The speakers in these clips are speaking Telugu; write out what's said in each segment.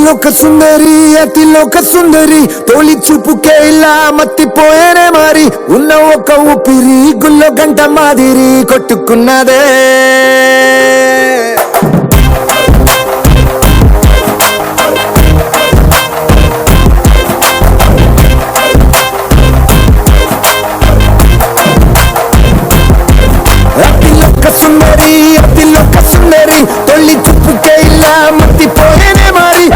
లోక సుందరి అతి లోక సుందరి తోలి చూపుకే ఇలా మత్తిపోయేనే మరి ఉన్న ఒక ఊపిరి గుల్లో గంట మాదిరి కొట్టుకున్నదే అతి లోక సుందరి తొలి చూపుకే ఇలా మత్తిపోయేనే మరి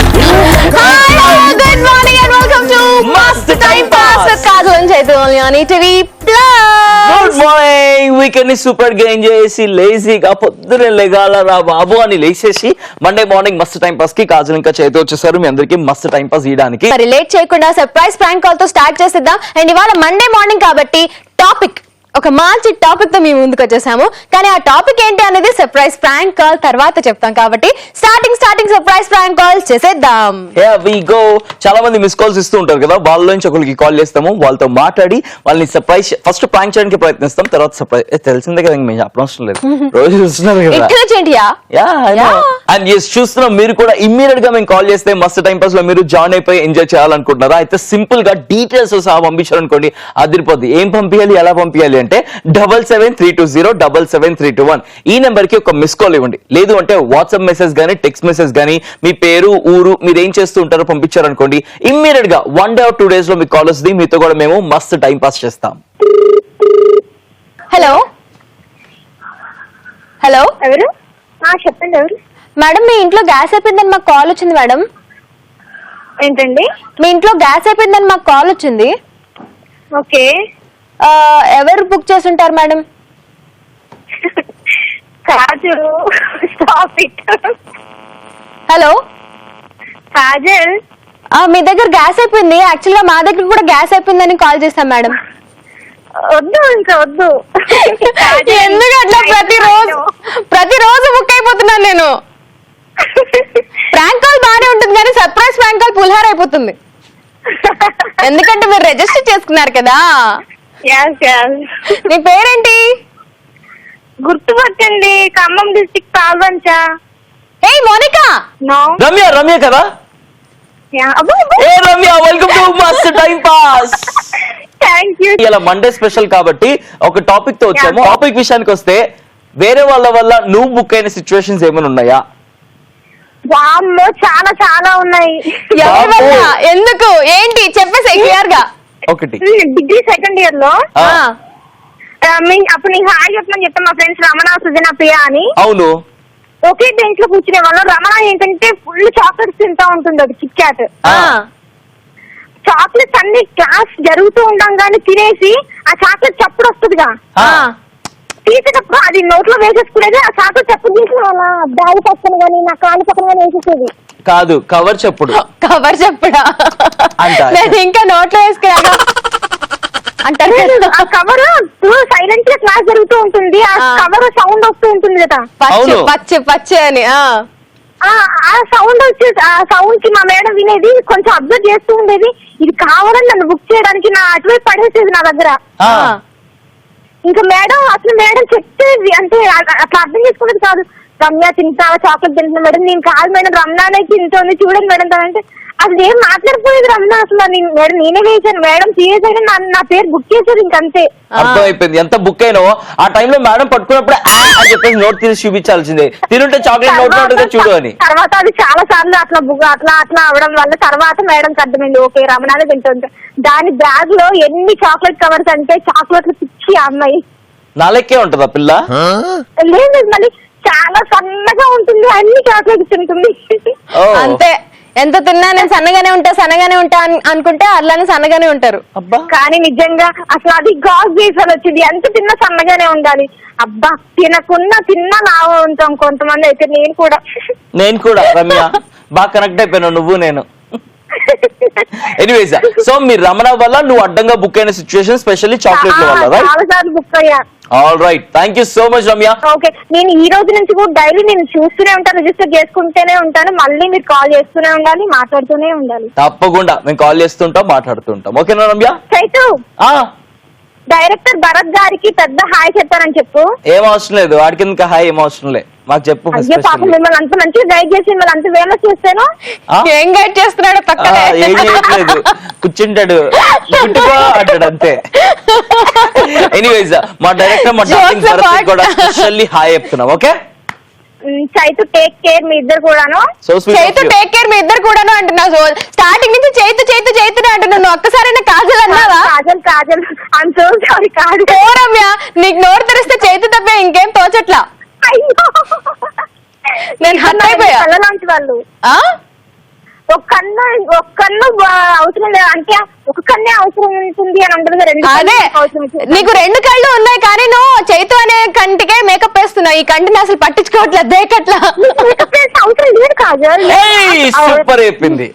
Good morning and welcome to Mast Time Pass with Kajal and Chaitanya only on ETV Plus. Good morning. Weekend ని సూపర్ గా ఎంజాయ్ చేసి లేజీగా పొద్దునే లెగాలరా బాబు అని లేచేసి మండే మార్నింగ్ మస్త్ టైం పాస్ కి కాజల్ ఇంకా చేతి వచ్చేసారు మీ అందరికి మస్త్ టైం పాస్ ఇయడానికి. మరి లేట్ చేయకుండా సర్ప్రైజ్ ప్రాంక్ కాల్ తో స్టార్ట్ చేసేద్దాం. అండ్ ఇవాళ మండే మార్నింగ్ కాబట్టి టాపిక్ ఒక మంచి టాపిక్ తో మేము ముందుకు వచ్చేసాము. కానీ ఆ టాపిక్ ఏంటి అనేది సర్ప్రైజ్ ప్రాంక్ కాల్ తర్వాత చెప్తాం కాబట్టి స్టార్టింగ్ సర్ప్రైజ్ ప్రాంక్ కాల్ చేసేద్దాం. Here we go. చాలా మంది మిస్ కాల్స్ ఇస్తూ ఉంటారు కదా, వాళ్ళ నుంచి ఒకరికి కాల్ చేస్తాము, వాళ్ళతో మాట్లాడి వాళ్ళని సర్ప్రైజ్ ఫస్ట్ ప్రాంక్ చేయడానికి ప్రయత్నిస్తాం, తర్వాత సర్ప్రైజ్ తెలిసిందే కదా మేము చెప్పనవసరం లేదు, రోజు చూస్తున్నారు కదా. అండ్ ఎస్ చూస్తున్నాం, మీరు కూడా ఇమ్మీడియట్ గా మేము కాల్ చేస్తే మస్త్ టైం పాస్ లో మీరు జాయిన్ అయిపోయి ఎంజాయ్ చేయాలనుకుంటున్నారా? అయితే సింపుల్ గా డీటెయిల్స్ సహా పంపించారనుకోండి అదిరిపోద్ది. ఏం పంపించాలి ఎలా పంపించాలి అంటే 7732077321 ఈ నెంబర్ కి ఒక మిస్ కాల్ ఇవ్వండి. లేదు అంటే వాట్సాప్ మెసేజ్ గానీ టెక్స్ట్ మెసేజ్ గానీ మీ పేరు ఊరు మీరు ఏం చేస్తూ ఉంటారో పంపించారనుకోండి ఇమ్మీడియట్ గా 1 day or 2 days లో మీకు కాల్ వస్తుంది. మీతో కూడా మేము మస్త్ టైం పాస్ చేస్తాం. హలో హలో ఎవరు? చెప్పండి ఎవరు? మేడం మీ ఇంట్లో గ్యాస్ అయిపోయిందని మాకు కాల్ వచ్చింది మేడం. ఏంటండి? మీ ఇంట్లో గ్యాస్ అయిపోయిందని మాకు కాల్ వచ్చింది. ఓకే, ఎవరు బుక్ చేసి ఉంటారు madam? Kajal. Stop it. Hello Kajal, మీ దగ్గర గ్యాస్ అయిపోయింది. యాక్చువల్ గా మా దగ్గర కూడా గ్యాస్ అయిపోయిందని కాల్ చేస్తాం మేడం. వద్దు ఇంకా వద్దు. ఎందుకు అట్లా ప్రతిరోజు బుక్ అయిపోతున్నాను నేను. ప్రాంక్ కాల్ బాగానే ఉంటుంది కానీ సర్ప్రైజ్ ప్రాంక్ కాల్ పుల్హార్ అయిపోతుంది. ఎందుకంటే మీరు రిజిస్టర్ చేసుకున్నారు కదా. నీ పేరేంటి? గుర్తుపట్టండి, ఖమ్మం డిస్ట్రిక్ట్ పాల్వంచ. హే మోనికా. నో, రమ్య కదా. ఏ Ramya, welcome to Mast time pass. Thank you. ఇలా మండే స్పెషల్ కాబట్టి ఒక టాపిక్ తో వచ్చాము. టాపిక్ విషయానికి వస్తే వేరే వాళ్ళ వల్ల నువ్వు బుక్ అయిన సిచ్యువేషన్స్ ఏమైనా ఉన్నాయా? వామ్మో, చాలా చాలా ఉన్నాయి. ఎవరి వల్ల? ఎందుకు? ఏంటి చెప్పేసి క్లియర్ గా. ఒకటి, డిగ్రీ సెకండ్ ఇయర్ లో అప్పుడు నీకు హాయ్ చెప్పమని చెప్తాం మా ఫ్రెండ్స్ రమణ సుజన ప్రియ అని. అవును. ఒకే బెంచ్ లో కూర్చునే వాళ్ళు. రమణ ఏంటంటే ఫుల్ చాక్లెట్స్ తింటా ఉంటుంది, అది కిట్ క్యాట్. చాక్లెట్స్ అన్ని క్లాస్ జరుగుతూ ఉంటాం కానీ తినేసి ఆ చాక్లెట్ చప్పుడు వస్తుందిగా, తీసేటప్పుడు అది నోట్లో వేసేసుకునేది. ఆ చాక్లెట్ చప్పుడు తీసి అలా బ్యాగ్ పక్కన కానీ నా కాలు పక్కన కానీ వేసేసేది. కాదు, కవర్ చెప్పుడు. కవర్ చెప్పుడా? నేను ఇంకా నోట్లో వేసుకున్నాను అంటారు. ఆ కవర్ సైలెంట్ గా క్లాస్ జరుగుతూ ఉంటుంది, ఆ కవర్ సౌండ్ వస్తూ ఉంటుంది కదా, పచ్చి అని. ఆ సౌండ్ వచ్చి ఆ సౌండ్ కి మా మేడం వినేది, కొంచెం అబ్జర్వ్ చేస్తూ ఉండేది. ఇది కావాలని నన్ను బుక్ చేయడానికి నా అటువైపు పడేసేది నా దగ్గర. ఇంకా మేడం చెప్తే అంటే అట్లా అర్థం చేసుకునేది కాదు. రమ్య తింటావా, చాక్లెట్ తింటున్నా మేడం. నేను కాదు మేడం, రమ్యానే తింటుంది చూడండి మేడం అంటే అసలు ఏం మాట్లాడిపోయేది రమ్య. అసలు మేడం నేనే వేసాను మేడం, సీరియస్ అయినా నా పేరు బుక్ చేసేది. ఇంకంతే అర్థమైపోయింది. ఎంత బుక్ అయినో ఆ టైంలో మేడం పట్టుకున్నప్పుడు అని చెప్పేసి నోట్ తీసి చూపించాల్సిందే. తినుంటే చాక్లెట్ నోట్ ఉంటుందో చూడు అని. తర్వాత అది చాలా సార్లు అట్లా అవడం వల్ల తర్వాత మేడంకి అర్థమైంది, ఓకే రమణానే తింటుంది. దాని బ్యాగ్ లో ఎన్ని చాక్లెట్ కవర్స్ అంటే చాక్లెట్లు పిచ్చి అమ్మాయి. నాలెక్కే ఉంటదా పిల్ల? లేదు, మళ్ళీ చాలా సన్నగా ఉంటుంది, అన్ని చాక్లెట్స్ తింటుంది. అంతే, ఎంత తిన్నా నేను సన్నగానే ఉంటా అనుకుంటే అలానే సన్నగానే ఉంటారు. కానీ నిజంగా అసలు అది గాజ్ బేసల్ వచ్చింది. ఎంత తిన్నా సన్నగానే ఉండాలి. అబ్బా, తిన్నా లావు ఉంటాం కొంతమంది. అయితే నేను కూడా రమ్య బాగా కనెక్ట్ అయిపోయినావు నువ్వు నేను. ఎనీవేస్, సో మీరు రమణ వల్ల నువ్వు అడ్డంగా బుక్ అయిన సిచ్యువేషన్ స్పెషల్లీ చాక్లెట్ వల్ల, రైట్? చాలా సార్లు బుక్ అయ్యా. All right, thank you so much Ramya. Okay, నేను ఈ రోజు నుంచి కూడా డైలీ నేను చూస్తూనే ఉంటాను, రిజిస్టర్ చేసుకుంటూనే ఉంటాను. మళ్ళీ మీరు కాల్ చేస్తూనే ఉండాలి, మాట్లాడుతూనే ఉండాలి. తప్పకుండా మేము కాల్ చేస్తుంటాం, మాట్లాడుతుంటాం. ఓకేనా రమ్య? చైతు, డైరెక్టర్ భరత్ గారికి పెద్ద హాయ్ చెప్పానని చెప్పు. ఏం అవసరం లేదు, వాడికి ఇంకా హాయ్ ఏం అవసరం లేదు. మాకు చెప్పు అయ్యో పాపం మిమ్మల్ని అంత మంచిగా గైడ్ చేసి మిమ్మల్ని అంత ఫేమస్ చేస్తాను. ఏం గైడ్ చేస్తున్నాడు పక్కనే? ఏం చేయట్లేదు, కూర్చుంటాడు గుట్టుకో అంటాడు అంతే. ఎనీవేస్ మా డైరెక్టర్ మా డార్లింగ్ భరత్ కూడా స్పెషల్లీ హాయ్ చెప్తున్నాం. ఓకే చైతు టేక్ కేర్ మీ ఇద్దరు కూడాను. సో చైతు టేక్ కేర్ మీ ఇద్దరు కూడాను అంటున్నావు. స్టార్టింగ్ నుంచి చైతు చైతు చైతునే అంటున్నావు. నువ్వు ఒక్కసారైనా కాజల్ అన్నావా? Kajal I'm so sorry Kajal. ఓ రమ్య, నీకు నోరు తెరిస్తే చైతు తప్పే ఇంకేం తోచట్లా. నేను హట్ అయిపోయా. లాంటి వాళ్ళు ఒక కన్ను అవసరం లేదు అంటే ఒక కన్నే అవసరం ఉంటుంది అని ఉంటుంది. అదే నీకు 2 కళ్ళు ఉన్నాయి కానీ నువ్వు చైతు అనే కంటికే మేకప్ వేస్తున్నావు. ఈ కంటిని అసలు పట్టించుకోవట్లేదు, దేకట్లా. అవసరం లేదు కాజల్, సూపర్ చెప్పింది.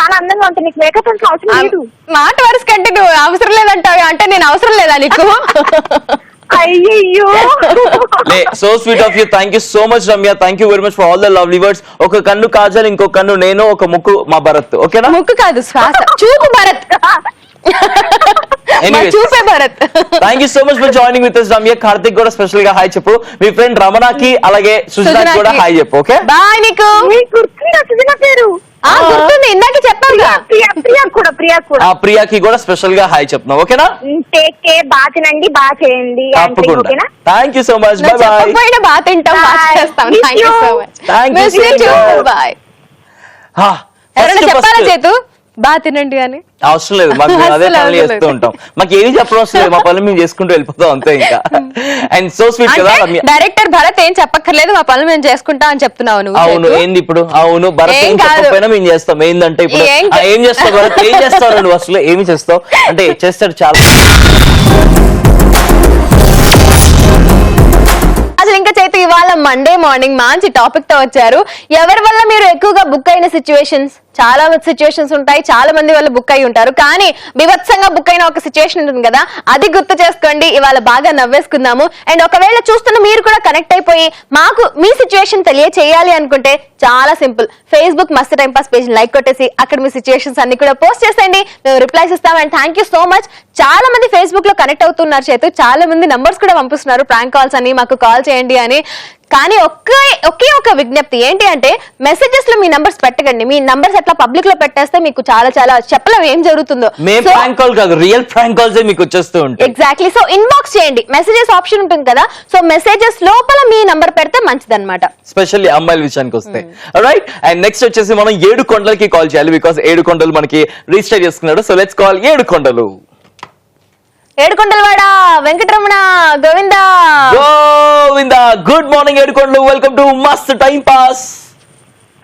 చాలా అందంగా ఉంటుంది, నీకు మేకప్ అవసరం లేదు. మాట వరుస కంటే నువ్వు అవసరం లేదంటావు అంటే నేను అవసరం లేదా నీకు? అయ్యో so sweet of you. Thank you so much Ramya. Thank you very much for all the lovely words. ఒక కన్ను కాజల్, ఇంకో కన్ను నేను, ఒక ముక్కు మా భరత్. ఓకేనా? ముక్కు కాదు శ్వాస, చూపు భరత్. చూపే Bharat. Thank you so much for joining with us Ramya. Karthik కూడా స్పెషల్ గా హాయ్ చెప్పు. మీ ఫ్రెండ్ రమణకి అలాగే సుజనా కూడా హాయ్ చెప్పు. Okay bye. నీకు సుజనా పేరు గుర్తుంది, ఇందాక చెప్పాను. ప్రియాకి కూడా స్పెషల్ గా హాయ్ చెప్తున్నాం. ఓకేనా? టేక్ కేర్, బాగా తినండి, బాగా చేయండి. తప్పకుండా. Thank you so much. Bye bye. బాగా తింటాం, బాగా చేస్తాం. Thank you so much. Thank you. Bye. ఎవరైనా చెప్పాలా చేతు బాగా తినండి అని? అవసరం లేదు, మాకు అదే పనులు చేస్తూ ఉంటాం. మాకు ఏమి చెప్పడం అవసరం లేదు, మా పనులు మేము చేసుకుంటూ వెళ్ళిపోతాం అంతే. ఇంకా అండ్ సో స్వీట్ కదా డైరెక్టర్ భరత్ ఏం చెప్పక్కర్లేదు, మా పనులు మేము చేసుకుంటాం అని చెప్తున్నావు నువ్వు. అవును ఏంది ఇప్పుడు? అవును భరత్ ఏం చెప్పకపోయినా మేము చేస్తాం. ఏందంటే ఇప్పుడు ఏం చేస్తావు భరత్? ఏం చేస్తావు నువ్వు? అసలు ఏమి చేస్తావు అంటే చేస్తాడు చాలా. అసలు ఇంకా చైతు ఇవాళ మండే మార్నింగ్ మంచి టాపిక్ తో వచ్చారు. ఎవరి వల్ల మీరు ఎక్కువగా బుక్ అయిన సిచ్యువేషన్స్? చాలా సిచ్యువేషన్స్ ఉంటాయి, చాలా మంది వల్ల బుక్ అయి ఉంటారు, కానీ బిభత్సంగా బుక్ అయిన ఒక సిచ్యువేషన్ ఉంటుంది కదా, అది గుర్తు చేసుకోండి. ఇవాళ బాగా నవ్వేసుకుందాము. అండ్ ఒకవేళ చూస్తున్న మీరు కూడా కనెక్ట్ అయిపోయి మాకు మీ సిచ్యువేషన్ తెలియచేయాలి అనుకుంటే చాలా సింపుల్. ఫేస్బుక్ మస్త్ టైం పాస్ పేజ్ లైక్ కొట్టేసి అక్కడ మీ సిచ్యువేషన్స్ అన్ని కూడా పోస్ట్ చేసేయండి, మేము రిప్లైస్ ఇస్తాం. And thank you so much. చాలా మంది ఫేస్బుక్ లో కనెక్ట్ అవుతున్నారు చేతు, చాలా మంది నంబర్స్ కూడా పంపిస్తున్నారు, ప్రాంక్ కాల్స్ అని, మాకు కాల్ చేయండి అని. కానీ ఒకే ఒక విజ్ఞప్తి ఏంటి అంటే మెసేజెస్ లో మీ నంబర్స్ పెట్టకండి. మీ నంబర్స్ అట్లా పబ్లిక్ లో పెట్టేస్తే మీకు చాలా చాలా చెప్పలేం ఏం జరుగుతుందో. ప్రాంక్ కాల్ కాదు, రియల్ ప్రాంక్ కాల్స్ మీకు వచ్చేస్తూ ఉంటాయి. ఎగ్జాక్ట్లీ. సో ఇన్బాక్స్ చేయండి, మెసేజెస్ ఆప్షన్ ఉంటుంది కదా, సో మెసేజెస్ లోపల మీ నంబర్ పెడితే మంచిది అనమాట, స్పెషల్లీ అమ్మాయిల విషయానికి వస్తే. రైట్. అండ్ నెక్స్ట్ వచ్చేసి మనం 7 కొండలకి కాల్ చేయాలి, బికాస్ 7 కొండలు మనకి రిజిస్టర్ చేసుకున్నాడు. సో లెట్స్ కాల్ 7 కొండలు. ఏడుకొండలవాడ Venkataramana Govinda Govinda. Good morning Yedukondalu, welcome to Mast time pass.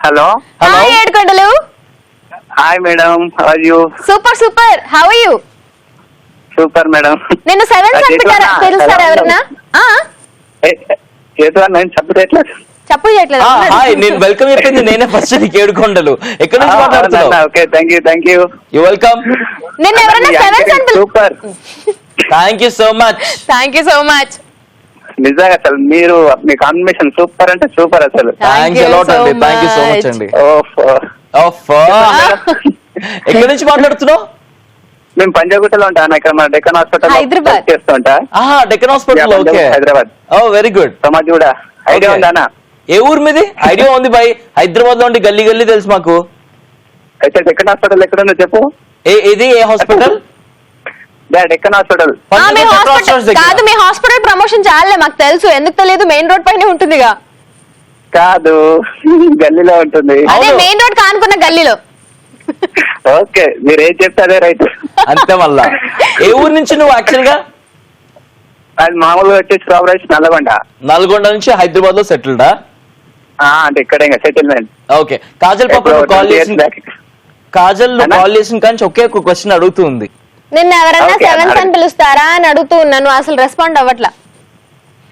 Hello. Hi Yedukondalu. Hi madam, how are you? Super super, how are you? Super madam. నిన్ను 7 చంపుతారా తెలుసారా ఎవరన్నా? చేతువా నేను చంపుతేట్లేదు. చెప్పు చేయట్లేదు. హాయ్, నేను వెల్కమ్ చెప్పింది నేనే ఫస్ట్. నీకు ఏడుకొండలు ఎక్కడి నుంచి మాట్లాడుతున్నావు? Okay, thank you. You welcome. నిన్ను ఎవరన్నా 7 చంపులు? Super. Thank you so much. Thank you so much. నిజంగా అసలు మీరు మీ కాంబినేషన్ సూపర్ అంటే సూపర్ అసలు. థ్యాంక్ యూ లాట్ అండి, థ్యాంక్ యూ సో మచ్ అండి. ఎక్కడి నుంచి మాట్లాడుతున్నావు? మేము పంజాగుట్టలో ఉంటాను, ఇక్కడ మన డెక్కన్ హాస్పిటల్ హైదరాబాద్ చేస్తూ ఉంటా. డెక్కన్ హాస్పిటల్. ఓకే, హైదరాబాద్. ఓ వెరీ గుడ్. సమాజ్ కూడా ఐడియా ఉందా? ఏ ఊరు మీది? ఐడియా ఉంది బై, హైదరాబాద్ లో ఉండి గల్లీ గల్లీ తెలుసు మాకు. అయితే డెక్కన్ హాస్పిటల్ ఎక్కడ ఉందో చెప్పు. ఇది ఏ హాస్పిటల్? డెక్కన్ హాస్పిటల్ కాదు, మీ హాస్పిటల్ ప్రమోషన్ చాలే మాకు తెలుసు, ఎందుకు తెలియదు, మెయిన్ రోడ్ పైన ఉంటుందిగా. కాదు, గల్లీలో ఉంటుంది. అదే మెయిన్ రోడ్ కానుకున్న గల్లీలో. ఓకే, మీరు ఏం చెప్తే అదే రైట్. అంతే. మళ్ళా ఏ ఊరు నుంచి నువ్వు యాక్చువల్ గా? అది మామూలుగా వచ్చేసి ప్రాపర్ నల్గొండ. నల్గొండ నుంచి హైదరాబాద్ లో సెటిల్డా? అంటే ఇక్కడ ఇంకా సెటిల్మెంట్. ఓకే. కాజల్ పాప కాల్ చేసి, కాజల్ కాల్ చేసిన కానీ ఒకే ఒక క్వశ్చన్ అడుగుతుంది. నిన్న ఎవరన్నా 7 అని పిలుస్తారా అని అడుగుతూ ఉన్నాను, అసలు రెస్పాండ్ అవ్వట్లా.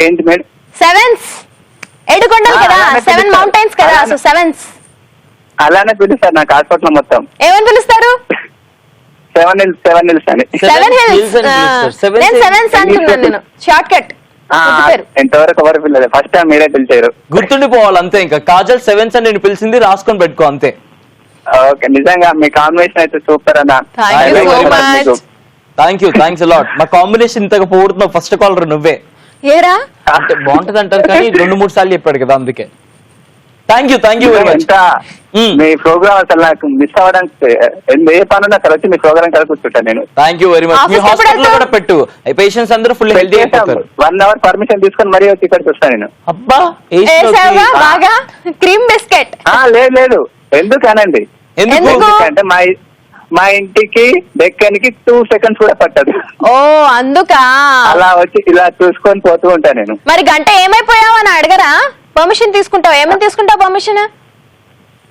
ఏంటి మేడం? 7 ఏడుకొండలు కదా, 7 మౌంటైన్స్ కదా, సో 7 అలానే పిలుస్తారు నాకు హాస్పిటల్ మొత్తం. ఏమని పిలుస్తారు? 7 hills అని. 7 hills. నేను 7 అంటున్నాను, నేను షార్ట్ కట్. ఎంతవరకు ఎవరు పిల్లలు, ఫస్ట్ టైం మీరే పిలిచారు. గుర్తుండిపోవాలి అంతే. ఇంకా కాజల్ 7 అని నేను పిలిచింది, రాసుకొని పెట్టుకో అంతే. ఓకే, నిజంగా మీ కాంబినేషన్ అయితే సూపర్ అన్న. Thank you, thanks lot. మా కాంబినేషన్ ఇంతగా పోతున్నావు, ఫస్ట్ కాలర్ నువ్వే. ఏరా అంటే బాగుంటది అంటారు కానీ 2-3 సార్లు చెప్పాడు కదా అందుకే. Thank you very much. ఎంత మీ ప్రోగ్రామ్ అసలు నాకు మిస్ అవ్వడానికి ఏ పనున్నా అసలు వచ్చి మీ ప్రోగ్రామ్ కలిసి కూర్చుంటాను నేను. Thank you very much. Me Office hospital ఎప్పుడు కూడా పెట్టు, పేషెంట్స్ అందరూ ఫుల్ హెల్తీ అయిపోతారు. 1 hour పర్మిషన్ తీసుకొని మరీ వచ్చి ఇక్కడికి వస్తాను నేను. అబ్బా వేసావా బాగా క్రీమ్ బిస్కెట్? లేదు ఎందుకనండి, ఎందుకు? అంటే మా ఇంటికి డెక్కనికి 2 seconds కూడా పట్టదు. ఓ అందుకా. అలా వచ్చి ఇలా చూసుకొని పోతూ ఉంటాను నేను. మరి గంట ఏమైపోయావు అని అడగరా? పర్మిషన్ తీసుకుంటావు? ఏమని తీసుకుంటావు పర్మిషన్?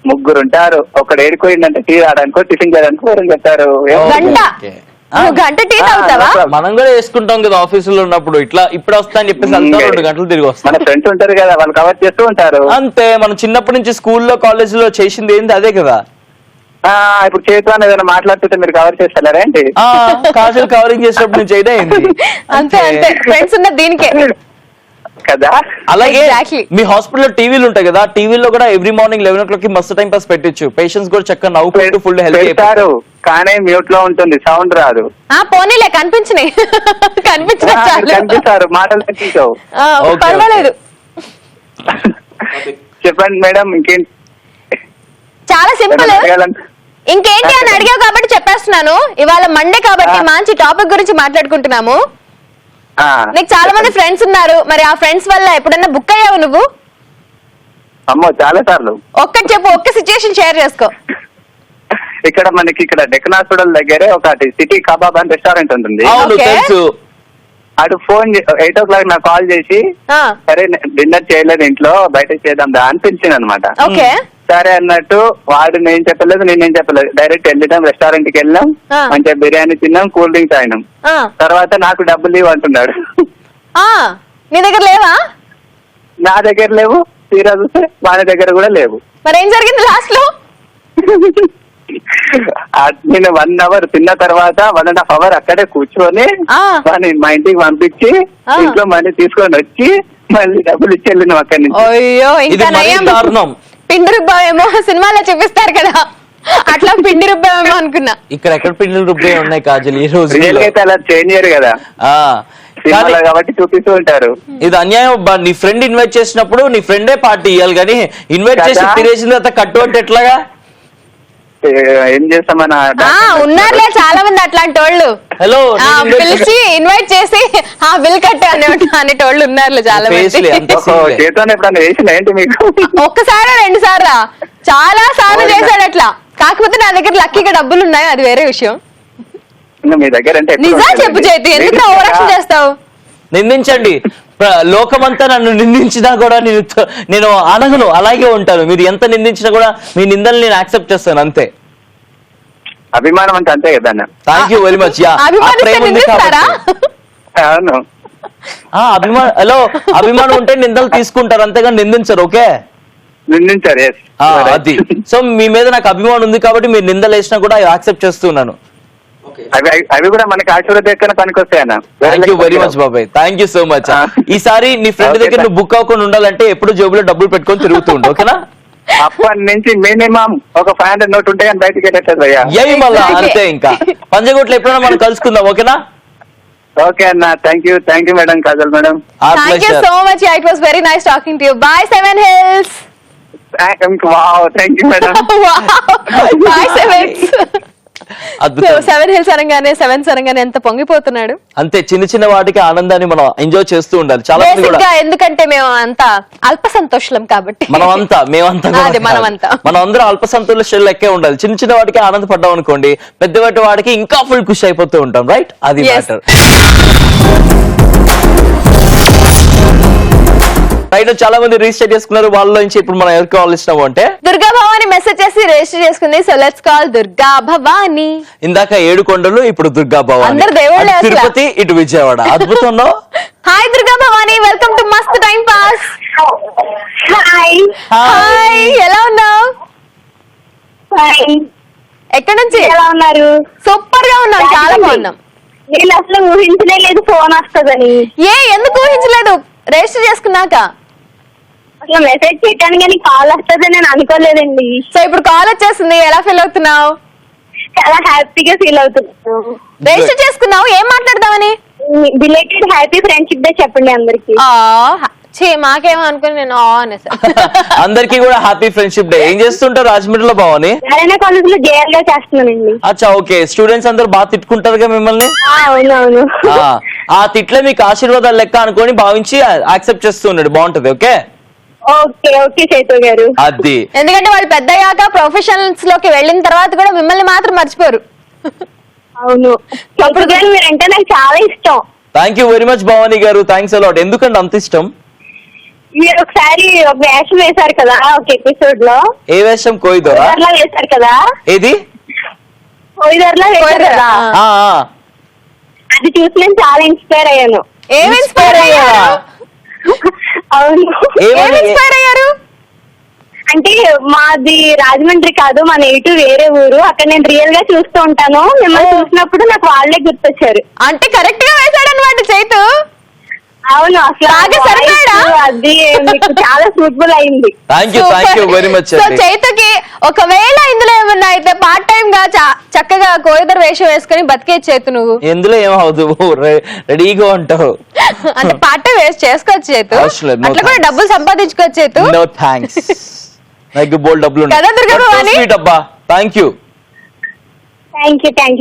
3 ఉంటారు, ఒకడు ఏడుకోయిందంటే టీ రావడానికో టిఫిన్ చేయడానికో ఎవరు చెప్తారు. గంట నువ్వు గంట టీ తాగుతావా? మనం కూడా వేసుకుంటాం కదా ఆఫీసులో ఉన్నప్పుడు, ఇట్లా ఇప్పుడు వస్తా అని చెప్పేసి వెళ్తాం, 2 గంటలు తిరిగి వస్తాం. మన ఫ్రెండ్స్ ఉంటారు కదా, వాళ్ళు కవర్ చేస్తూ ఉంటారు. అంతే, మనం చిన్నప్పటి నుంచి స్కూల్లో కాలేజీలో చేసింది ఏంది అదే కదా. ఇప్పుడు చేతిలో ఏదైనా మాట్లాడుతుంటే మీరు కవర్ చేస్తారా ఏంటి? కాజల్ కవరింగ్ చేసినప్పుడు నుంచి అయితే అయింది. అంతే అంతే, ఫ్రెండ్స్ ఉన్న దీనికే కదా. అలాగే Exactly. మీ హాస్పిటల్లో టీవీలు ఉంటాయి కదా, టీవీలో కూడా ఎవ్రీ మార్నింగ్ 11 o'clock కి మస్తు టైం పాస్ పెట్టచ్చు. పేషెంట్స్ కూడా చక్కగా నవ్వుకుంటూ ఫుల్ హెల్తీ పెడతారు కానీ మ్యూట్ లో ఉంటుంది, సౌండ్ రాదు. పోనీలే కనిపించినాయి కనిపిస్తారు, మాటలు కనిపించవు. Okay, పర్వాలేదు. చెప్పండి మేడం, ఇంకేంటి? చాలా సింపుల్. ఇంకేంటి అని అడిగావు కాబట్టి చెప్పేస్తున్నాను. ఇవాళ మండే కాబట్టి మంచి టాపిక్ గురించి మాట్లాడుకుంటున్నాము. నీకు చాలా మంది ఫ్రెండ్స్ ఉన్నారు, మరి ఆ ఫ్రెండ్స్ వల్ల ఎప్పుడన్నా బుక్ అయ్యావు నువ్వు? అమ్మో చాలా సార్లు. ఒక్కటి చెప్పు, ఒక్క సిచ్యుయేషన్ షేర్ చేసుకో. ఇక్కడ మనకి ఇక్కడ డెక్కన్ హాస్పిటల్ దగ్గరే ఒకటి సిటీ కబాబ్ అని రెస్టారెంట్ ఉంటుంది. అవును Okay. తెలుసు. అటు ఫోన్ 8 o'clock నాకు కాల్ చేసి సరే డిన్నర్ చేయలేదు ఇంట్లో, బయట చేద్దాం దా అనిపించింది అనమాట. ఓకే సరే అన్నట్టు వాడు నేను చెప్పలేదు, నేనేం చెప్పలేదు, డైరెక్ట్ వెళ్ళినాం, రెస్టారెంట్ కి వెళ్ళాం, మంచిగా బిర్యానీ తిన్నాం, కూల్ డ్రింక్ తాగినాం. తర్వాత నాకు డబ్బులు ఇవ్వు అంటున్నాడు. నీ దగ్గర లేవా? నా దగ్గర లేవు, తీరా చూస్తే వాడి దగ్గర కూడా లేవు. మరి ఏం జరిగింది లాస్ట్ లో? నేను 1 hour తిన్న తర్వాత 1.5 hour అక్కడే కూర్చొని వాడిని మా ఇంటికి పంపించి ఇంట్లో మనీ తీసుకొని వచ్చి మళ్ళీ డబ్బులు ఇచ్చి వెళ్ళినాం అక్కడి నుంచి. అయ్యో ఇంకా నయం. పిండి రుబ్బావేమో సినిమాలో చూపిస్తారు కదా, అట్లా పిండి రుబ్బావేమో అనుకున్నా. ఇక్కడ ఎక్కడ పిండిలు రుబ్బే ఉన్నాయి కాజల్ ఈ రోజు. రియల్ అయితే అలా చేంజ్ చేయరు కదా సినిమాలో కాబట్టి చూపిస్తూ ఉంటారు. ఇది అన్యాయం అబ్బా. నీ ఫ్రెండ్ ఇన్వైట్ చేసినప్పుడు నీ ఫ్రెండే పార్టీ ఇవ్వాలి కానీ ఇన్వైట్ చేసి తినేసిన తర్వాత కట్టు అంటే ఎట్లాగా? ఏం చేస్తామన్న ఉన్నారులే చాలా మంది అట్లాంటి వాళ్ళు. హలో పిలిచి ఇన్వైట్ చేసి బిల్ కట్టే అనేటోళ్ళు ఉన్నారులే చాలా మంది. చేతాను ఎప్పుడన్నా వేసిన ఏంటి మీకు? ఒక్కసారా 2 సార్లా? చాలా సార్లు చేశాడు అట్లా. కాకపోతే నా దగ్గర లక్కీగా డబ్బులు ఉన్నాయి, అది వేరే విషయం. మీ దగ్గర అంటే నిజా చెప్పు చేతి, ఎందుకు ఓవరాక్షన్ చేస్తావు? నిందించండి, లోకమంతా నన్ను నిందించినా కూడా నేను అనగను, అలాగే ఉంటాను. మీరు ఎంత నిందించినా కూడా మీ నిందలు నేను యాక్సెప్ట్ చేస్తాను అంతే. అభిమానం అంటే అంతే కదా. Thank you very much. అవును హలో, అభిమానం ఉంటే నిందలు తీసుకుంటారు అంతేగాని నిందించరు. ఓకే నిందించారు అది. సో మీ మీద నాకు అభిమానం ఉంది కాబట్టి మీరు నిందలు వేసినా కూడా యాక్సెప్ట్ చేస్తున్నాను. అవి కూడా మనకి ఆశీర్వాద పనికొస్తాయన్న. థ్యాంక్ యూ వెరీ మచ్ బాబాయ్, థ్యాంక్ యూ సో మచ్. ఈసారి నీ ఫ్రెండ్ దగ్గర నువ్వు బుక్ అవ్వకుండా ఉండాలంటే ఎప్పుడు జేబులో డబ్బులు పెట్టుకొని తిరుగుతూ ఉండు, ఓకేనా? అప్పటి నుంచి మినిమం ఒక 500 note ఉంటే కానీ బయటకి వెళ్ళట్లేదు భయ్యా. ఏమి మళ్ళా అంతే. ఇంకా పంజగుట్లో ఎప్పుడైనా మనం కలుసుకుందాం, ఓకేనా? ఓకే అన్న, thank you madam, Kajal madam. Thank you so much. It was very nice talking to you. By 7 Hills. Wow, thank you madam. By 7 Hills అనగానే 7 అనగానే ఎంత పొంగిపోతున్నాడు. అంతే, చిన్న చిన్న వాటికి ఆనందాన్ని మనం ఎంజాయ్ చేస్తూ ఉండాలి. చాలా మంది కూడా ఎందుకంటే మేము అంతా అల్ప సంతోషం కాబట్టి మేమంతా మనం అందరం అల్ప సంతోషం లెక్కే ఉండాలి. చిన్న చిన్న వాటికి ఆనందపడ్డాం అనుకోండి, పెద్ద వాటికి ఇంకా ఫుల్ ఖుషి అయిపోతూ ఉంటాం. రైట్, అది మ్యాటర్. రైట్, చాలా మంది రిజిస్టర్ చేసుకున్నారు. వాళ్ళ నుంచి ఇప్పుడు మనం ఎవరికి కాల్ ఇస్తాము అంటే దుర్గా భవాని మెసేజ్ చేసి రిజిస్టర్ చేసుకుంది. So let's call Durga Bhavani. ఇందాక 7 కొండలు, ఇప్పుడు దుర్గా భవాని. అందరు దేవుళ్ళే. తిరుపతి, ఇటు విజయవాడ. అద్భుతం. Hi Durga Bhavani, welcome to Mast time pass. Hi, ఎలా ఉన్నావు? ఎక్కడి నుంచి? ఎలా ఉన్నారు? సూపర్ గా ఉన్నాం, చాలా బాగున్నాం. నేను అసలు ఊహించలే లేదు ఫోన్ వస్తుందని. ఎందుకు ఊహించలేదు? రిజిస్టర్ చేసుకున్నాక అసలు మెసేజ్ పెట్టాను కానీ కాల్ వస్తుందని నేను అనుకోలేదండి. సో ఇప్పుడు కాల్ వచ్చేసింది, ఎలా ఫీల్ అవుతున్నావు? చాలా హ్యాపీగా ఫీల్ అవుతున్నాను. రిజిస్టర్ చేసుకున్నావు, ఏం మాట్లాడదామని? బిలేటెడ్ హ్యాపీ ఫ్రెండ్షిప్ డే చెప్పండి అందరికి. మాకేమో అనుకుని నేను అనేసా. అందరికీ కూడా హ్యాపీ ఫ్రెండ్షిప్ డే. ఏం చేస్తుంటారు రాజమండ్రిలో భవాని? నారాయణ కాలేజ్ లో జేఆర్ గా చేస్తున్నానండి. అచ్చా, ఓకే. స్టూడెంట్స్ అందరు బాగా తిట్టుకుంటారుగా మిమ్మల్ని? అవునవును. ఆ తిట్లే మీకు ఆశీర్వాదాలు లెక్క అనుకొని భావించి యాక్సెప్ట్ చేస్తూ ఉన్నాడు. బాగుంటది. ఓకే ఓకే ఓకే చైతు గారు. అది ఎందుకంటే వాళ్ళు పెద్దయ్యాక ప్రొఫెషనల్స్ లోకి వెళ్ళిన తర్వాత కూడా మిమ్మల్ని మాత్రం మర్చిపోరు. అవును, చైతు గారు మీరంటే నాకు చాలా ఇష్టం. Thank you very much Bhavani గారు. Thanks a lot. ఎందుకంటే అంత ఇష్టం? మీరు ఒకసారి ఒక వేషం వేశారు కదా ఒక ఎపిసోడ్ లో. ఏ వేషం? కోయిదోరా వేశారు కదా. ఏది? కోయిదర్లా వేశారు కదా. అది చూసి నేను చాలా ఇన్స్పైర్ అయ్యాను. ఏమి ఇన్స్పైర్ అయ్యారు? అవును, ఏమి ఇన్స్పైర్ అయ్యారు? అంటే మాది రాజమండ్రి కాదు, మా నేటివ్ వేరే ఊరు. అక్కడ నేను రియల్ గా చూస్తూ ఉంటాను. మిమ్మల్ని చూసినప్పుడు నాకు వాళ్ళే గుర్తొచ్చారు. అంటే కరెక్ట్ గా వేశాడు అనమాట చైతు. అవును, అసలు అది మీకు చాలా సూటబుల్ అయింది. Thank you very much. So చైతుకి ఒకవేళ ఇందులో ఏమన్నా అయితే పార్ట్ టైం గా చక్కగా కోయిదర్ వేషం వేసుకుని బతికే చైతు నువ్వు. ఎందులో ఏమవుదు, రెడీగా ఉంటావు. అంటే పార్ట్ టైం వేస్ట్ చేసుకోవచ్చు చైతు. అట్లా కూడా డబ్బులు సంపాదించుకోవచ్చు చైతు. నో థ్యాంక్స్, నాకు బోల్డ్ డబ్బులు కదా Durga Bhavani. Thank you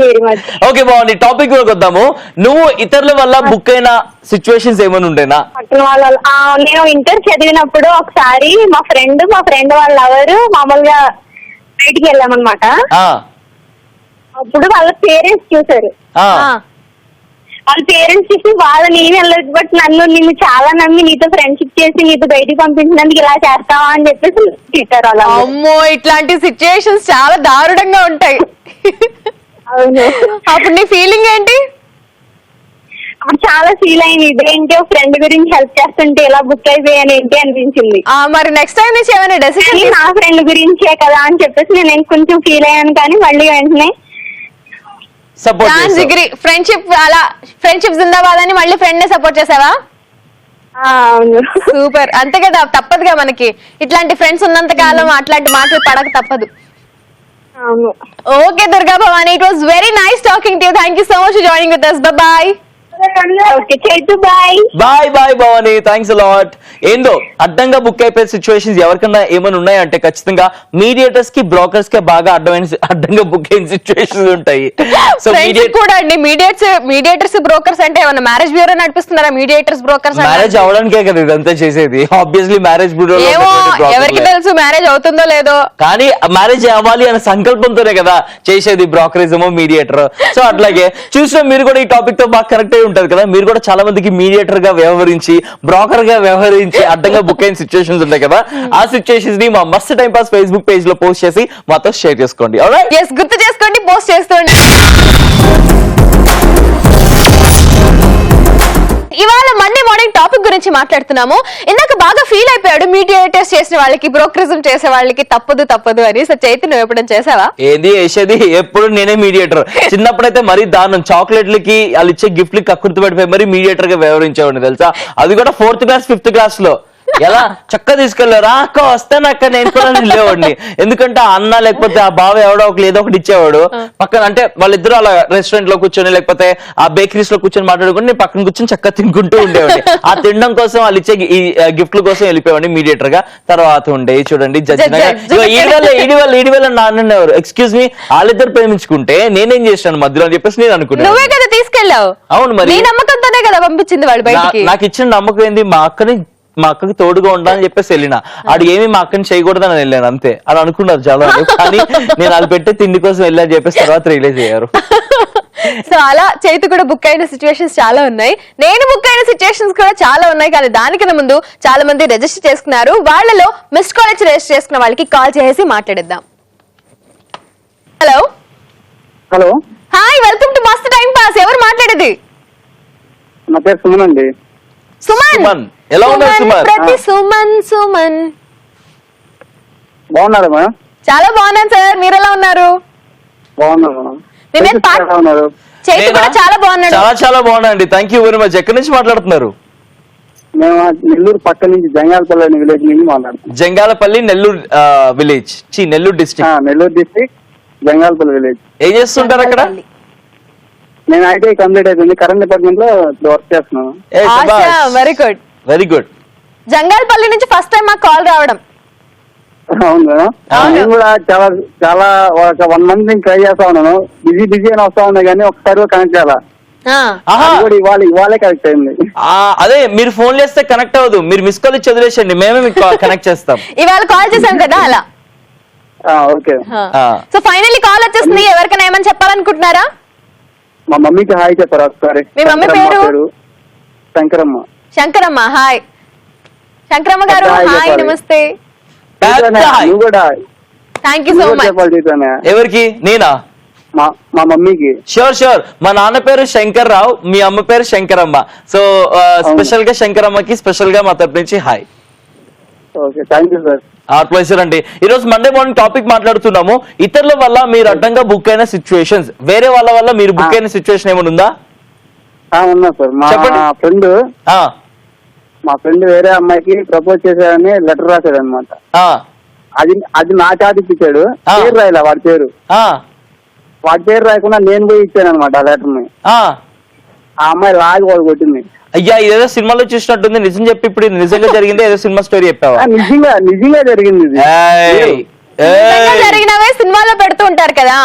very much. Okay బాగుంది. టాపిక్ కూడా వద్దాము. నువ్వు ఇతరుల వల్ల బుక్ అయిన సిచ్యువేషన్స్ ఏమైనా ఉండేనా? నేను ఇంటర్ చదివినప్పుడు ఒకసారి మా ఫ్రెండ్ వాళ్ళ ఎవరు మామూలుగా బయటికి వెళ్ళామన్నమాట. అప్పుడు వాళ్ళ పేరెంట్స్ చూసారు. వాళ్ళ పేరెంట్స్ చూసి వాళ్ళని ఏమి వెళ్ళలేదు, బట్ నిన్ను చాలా నమ్మి నీతో ఫ్రెండ్షిప్ చేసి నీతో బయటికి పంపించినందుకు ఇలా చేస్తావా అని చెప్పేసి తిట్టారు. అలా అమ్మో, ఇట్లాంటి సిచ్యువేషన్స్ చాలా దారుణంగా ఉంటాయి. అవును. అప్పుడు నీ ఫీలింగ్ ఏంటి? అప్పుడు చాలా ఫీల్ అయింది. ఇదేంటో ఫ్రెండ్ గురించి హెల్ప్ చేస్తుంటే ఇలా బుక్ అయిపోయాను ఏంటి అనిపించింది. మరి నెక్స్ట్ టైం నుంచి ఏమైనా డెసిషన్? నా ఫ్రెండ్ గురించే కదా అని చెప్పేసి నేను కొంచెం ఫీల్ అయ్యాను, కానీ మళ్ళీ వెంటనే ఫ్రెండ్షిప్ అలా ఫ్రెండ్షిప్ జిందాబాద్ అని మళ్ళీ ఫ్రెండ్ ని సపోర్ట్ చేసావా? అవును. సూపర్. అంతే కదా, తప్పదుగా మనకి ఇట్లాంటి ఫ్రెండ్స్ ఉన్నంత కాలం అట్లాంటి మాటలు పడక తప్పదు. అవును. Okay Durga Bhavani, it was very nice talking to you. Thank you so much for joining with us. Bye. Okay Chaitu, bye. Bye Bhavani, thanks a lot. ఏందో అడ్డంగా బుక్ అయిపోయే సిచ్యువేషన్స్ ఎవరికన్నా ఏమైనా ఉన్నాయంటే ఖచ్చితంగా మీడియేటర్స్ కి బ్రోకర్స్ కి బాగా అడ్డంగా బుక్ అయిన సిచ్యువేషన్స్ ఉంటాయి. సో కూడా అండి మీడియేటర్స్ బ్రోకర్స్ అంటే ఏమన్నా మ్యారేజ్ బ్యూరో నడిపిస్తున్నారా? మీడియేటర్స్ బ్రోకర్స్ మ్యారేజ్ అవడానికే కదా ఇదంతా చేసేది. ఆబ్వియస్లీ మ్యారేజ్ బ్యూరో ఎవరికి తెలుసు మ్యారేజ్ అవుతుందో లేదో, కానీ మ్యారేజ్ అవ్వాలి అనే సంకల్పంతోనే కదా చేసేది బ్రోకరిజం, మీడియేటర్. సో అట్లాగే చూసిన మీరు కూడా ఈ టాపిక్ తో బాగా కనెక్ట్ అయి ఉంటది కదా. మీరు కూడా చాలా మందికి మీడియేటర్ గా వ్యవహరించి బ్రోకర్ గా వ్యవహరించి అడ్డంగా బుక్ అయిన సిచ్యువేషన్స్ ఉంటాయి కదా. ఆ సిచ్యువేషన్స్ ని మా మస్త్ టైం పాస్ ఫేస్బుక్ పేజ్ లో పోస్ట్ చేసి మాతో షేర్ చేసుకోండి. గుర్తు చేసుకోండి, పోస్ట్ చేస్తూండి. ఇవాళ మండే మార్నింగ్ టాపిక్ గురించి మాట్లాడుతున్నాము. ఇందాక బాగా ఫీల్ అయిపోయాడు మీడియేటర్స్ చేసిన వాళ్ళకి, బ్రోకరిజం చేసే వాళ్ళకి తప్పదు అని. సో చైతన్య నువ్వు ఎప్పుడైనా చేసావా? ఏది వేసేది ఎప్పుడు నేనే మీడియేటర్. చిన్నప్పుడైతే మరీ దారుణం, చాక్లెట్లకి వాళ్ళు ఇచ్చే గిఫ్ట్ కి కక్కుర్తి పడిపోయి మరీ మీడియేటర్ గా వ్యవహరించేవాడిని తెలుసా. అది కూడా 4th క్లాస్ 5th క్లాస్ లో. ఎలా చక్క తీసుకెళ్లారు అక్క వస్తాను అక్క నేను కూడా లేవాడిని. ఎందుకంటే ఆ అన్న లేకపోతే ఆ బావ ఎవడో ఒకటి ఏదో ఒకటి ఇచ్చేవాడు పక్కన. అంటే వాళ్ళిద్దరు అలా రెస్టారెంట్ లో కూర్చొని లేకపోతే ఆ బేకరీస్ లో కూర్చొని మాట్లాడుకుని నేను పక్కన కూర్చొని చక్కగా తినుకుంటూ ఉండేవాడిని. ఆ తినడం కోసం వాళ్ళు ఇచ్చే ఈ గిఫ్ట్ల కోసం వెళ్ళిపోయాడిని మీడియేటర్ గా. తర్వాత ఉండే చూడండి ఈడి వల్ల నాన్నెవరు ఎక్స్క్యూజ్ మీ వాళ్ళిద్దరు ప్రేమించుకుంటే నేనేం చేశాను మధ్యలో అని చెప్పేసి నేను అనుకున్నాను. నువ్వే కదా తీసుకెళ్ళావు. అవును, మరి నమ్మకంతోనే కదా పంపించింది వాళ్ళు బయటికి. నాకు ఇచ్చిన నమ్మకం ఏంది, మా అక్కకి తోడుగా ఉండాలని చెప్పేసి వెళ్ళిన. ఆడు ఏమి మా అక్కని చేయకూడదని వెళ్ళాను అంతే. అని అనుకున్నారు చాలా. కానీ నేను వాళ్ళు పెట్టే తిండి కోసం వెళ్ళని చెప్పేసి తర్వాత రిలీజ్ అయ్యారు. సో అలా చైతు కూడా బుక్ అయిన సిచ్యువేషన్స్ చాలా ఉన్నాయి. నేను బుక్ అయిన సిచ్యువేషన్స్ కూడా చాలా ఉన్నాయి. కానీ దానికన్నా ముందు చాలా మంది రిజిస్టర్ చేసుకున్నారు. వాళ్ళలో మిస్డ్ కాల్ రిజిస్టర్ చేసుకున్న వాళ్ళకి కాల్ చేసి మాట్లాడిద్దాం. Hello hi, welcome to Mast time pass. ఎవరు మాట్లాడేది? నా పేరు సుమన్ అండి. సుమన్, ఎలా ఉన్నారు సుమన్? బాగున్నారా మేడం? చాలా బాగున్నాను సార్, మీరు ఎలా ఉన్నారు? చైతు కూడా చాలా బాగున్నాడు. చాలా బాగున్నా అండి. Thank you very much. ఎక్కడి నుంచి మాట్లాడుతున్నారు? మేము నెల్లూరు పక్క నుంచి జంగాలపల్లి విలేజ్ నుంచి మాట్లాడుతున్నాం. Jangalapalli Nellore village, Nellore district. Nellore district Jangalapalli village. ఏం చేస్తుంటారు అక్కడ? నేను ఐటీఐ కంప్లీట్ అయిపోయింది, కరెంట్ డిపార్ట్మెంట్ లో వర్క్ చేస్తున్నాను. Very good. Very good. Jangalpalli నుంచి ఫస్ట్ టైం మాకు కాల్ రావడం. అవును మేడం. నేను కూడా చాలా చాలా ఒక 1 month నుంచి ట్రై చేస్తా ఉన్నాను. బిజీ అని వస్తా ఉన్నా కానీ ఒకసారి కనెక్ట్ చేయాలా, ఇవాళే కనెక్ట్ అయింది. అదే మీరు ఫోన్ చేస్తే కనెక్ట్ అవ్వదు, మీరు మిస్ కాల్ ఇచ్చి వదిలేసండి, మేమే మీకు కనెక్ట్ చేస్తాం. ఇవాళ కాల్ చేశాం కదా అలా. ఓకే. సో ఫైనల్లీ కాల్ వచ్చేసింది. ఎవరికైనా ఏమని చెప్పాలనుకుంటున్నారా? మా మమ్మీకి హాయ్ చెప్పారా ఒకసారి? మీ మమ్మీ పేరు? శంకరమ్మ. శంకరమ్మ, హాయ్. శంకరమ్మ గారు హాయ్, నమస్తే. నువ్వు కూడా థ్యాంక్ యూ సో మచ్. చెప్పాలి. ఎవరికి? నేనా? మా మమ్మీకి. షూర్. మా నాన్న పేరు శంకర్ రావు, మీ అమ్మ పేరు శంకరమ్మ. సో స్పెషల్ గా శంకరమ్మకి స్పెషల్ గా మా తరపు నుంచి hi. Okay, thank you sir. Pleasure అండి. ఈ రోజు మండే మార్నింగ్ టాపిక్ మాట్లాడుతున్నాము. ఇతరుల వల్ల మీరు అడ్డంగా బుక్ అయిన సిచ్యువేషన్స్, వేరే వాళ్ళ వల్ల మీరు బుక్ అయిన సిచ్యువేషన్ ఏమైనా ఉందా? ఉన్నా సార్. మా ఫ్రెండ్ వేరే అమ్మాయికి ప్రపోజ్ చేశాడని లెటర్ రాశాడు అనమాట. అది నా చాటిచ్చాడు. పేరు రాయలే వాడి పేరు. వాడి పేరు రాయకుండా నేను పోయి ఇచ్చాను అనమాట ఆ లెటర్ ని. ఆ అమ్మాయి లాగి వాడు కొట్టింది. అయ్యా, ఇదేదో సినిమాలో చూసినట్టుంది. నిజం చెప్పి ఇప్పుడు నిజంగా జరిగింది, ఏదో సినిమా స్టోరీ చెప్పావా? నిజంగా జరిగింది. జరిగినవే సినిమాలో పెడుతూ ఉంటారు కదా.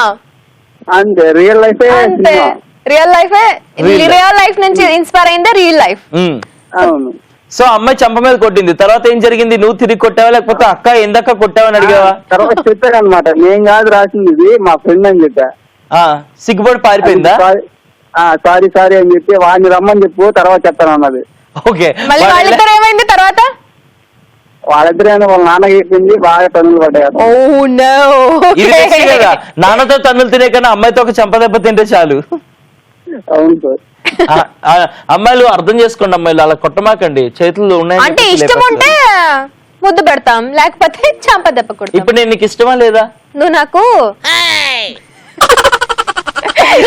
అంతే, రియల్ లైఫ్. రియల్ లైఫ్ నుంచి ఇన్స్పైర్ అయిందా రియల్ లైఫ్? అవును. సో అమ్మాయి చంప మీద కొట్టింది, తర్వాత ఏం జరిగింది? నువ్వు తిరిగి కొట్టావా లేకపోతే అక్క ఎందక్క కొట్టావని అడిగావా? తర్వాత చెప్పాడు అనమాట, నేను కాదు రాసింది ఇది మా ఫ్రెండ్ అని చెప్పా. సిగ్గుపడి పారిపోయిందా? సారీ అని చెప్పి వాడిని రమ్మని చెప్పు, తర్వాత చెప్తాను అన్నది. ఓకే. వాళ్ళిద్దరు ఏమైంది తర్వాత? వాళ్ళిద్దరే వాళ్ళ నాన్నకి చెప్పింది, బాగా తన్నులు పడ్డాయి. నాన్నతో తన్నులు తినే కన్నా అమ్మాయితో ఒక చంపదెబ్బ తింటే చాలు. అవును సార్. అమ్మాయిలు అర్థం చేసుకోండి, అమ్మాయిలు అలా కొట్టమాకండి, చేతులు ఉన్నాయి అంటే ఇష్టం ఉంటే ముద్దు పెడతాం, లేకపోతే చంపదెబ్బ కొడతాం. ఇప్పుడు నేను నీకు ఇష్టమా లేదా? నువ్వు నాకు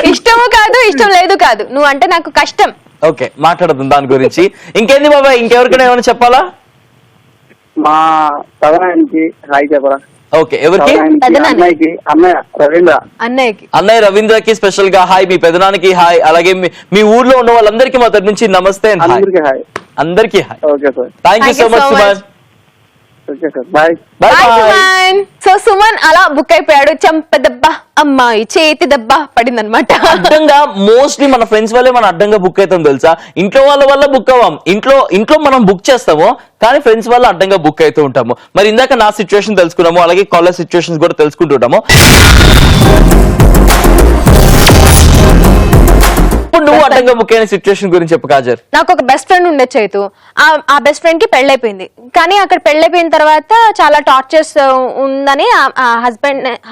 ఇష్టము కాదు, ఇష్టం లేదు కాదు, నువ్వు అంటే నాకు కష్టం. ఓకే, మాట్లాడదాం దాని గురించి. ఇంకేంది బాబాయ్, ఇంకెవరికైనా ఏమైనా చెప్పాలా? మా తదనానికి హాయ్ చెప్పరా. ఓకే, ఎవరికి? అన్నయ్యకి. అన్నయ్య రవీంద్రకి స్పెషల్ గా హాయ్, మీ పెదనానికి హాయ్, అలాగే మీ ఊర్లో ఉన్న వాళ్ళందరికీ మా తరపు నుంచి నమస్తే. అందరికీ hi. Okay sir, thank you so much Suman. Okay sir, bye. So Suman అలా బుక్ అయిపోయాడు. చంపదెబ్బ, అమ్మాయి చేతి దెబ్బ పడిందనమాట. అడ్డంగా మోస్ట్లీ మన ఫ్రెండ్స్ వల్లే మనం అడ్డంగా బుక్ అవుతాం తెలుసా. ఇంట్లో వాళ్ళ వల్ల బుక్ అవ్వం, ఇంట్లో మనం బుక్ చేస్తాము, కానీ ఫ్రెండ్స్ వల్ల అడ్డంగా బుక్ అవుతూ ఉంటాము. మరి ఇందాక నా సిచ్యువేషన్ తెలుసుకున్నాము, అలాగే కాలేజ్ సిచ్యువేషన్స్ కూడా తెలుసుకుంటుంటాము. ఇప్పుడు నువ్వు అడ్డంగా బుక్ అయిన సిచ్యువేషన్ గురించి చెప్పు కాజర్. నాకు ఒక బెస్ట్ ఫ్రెండ్ ఉండే చైతు. ఆ బెస్ట్ ఫ్రెండ్ కి పెళ్ళైపోయింది, కానీ అక్కడ పెళ్ళైపోయిన తర్వాత చాలా టార్చర్స్ ఉందని ఆ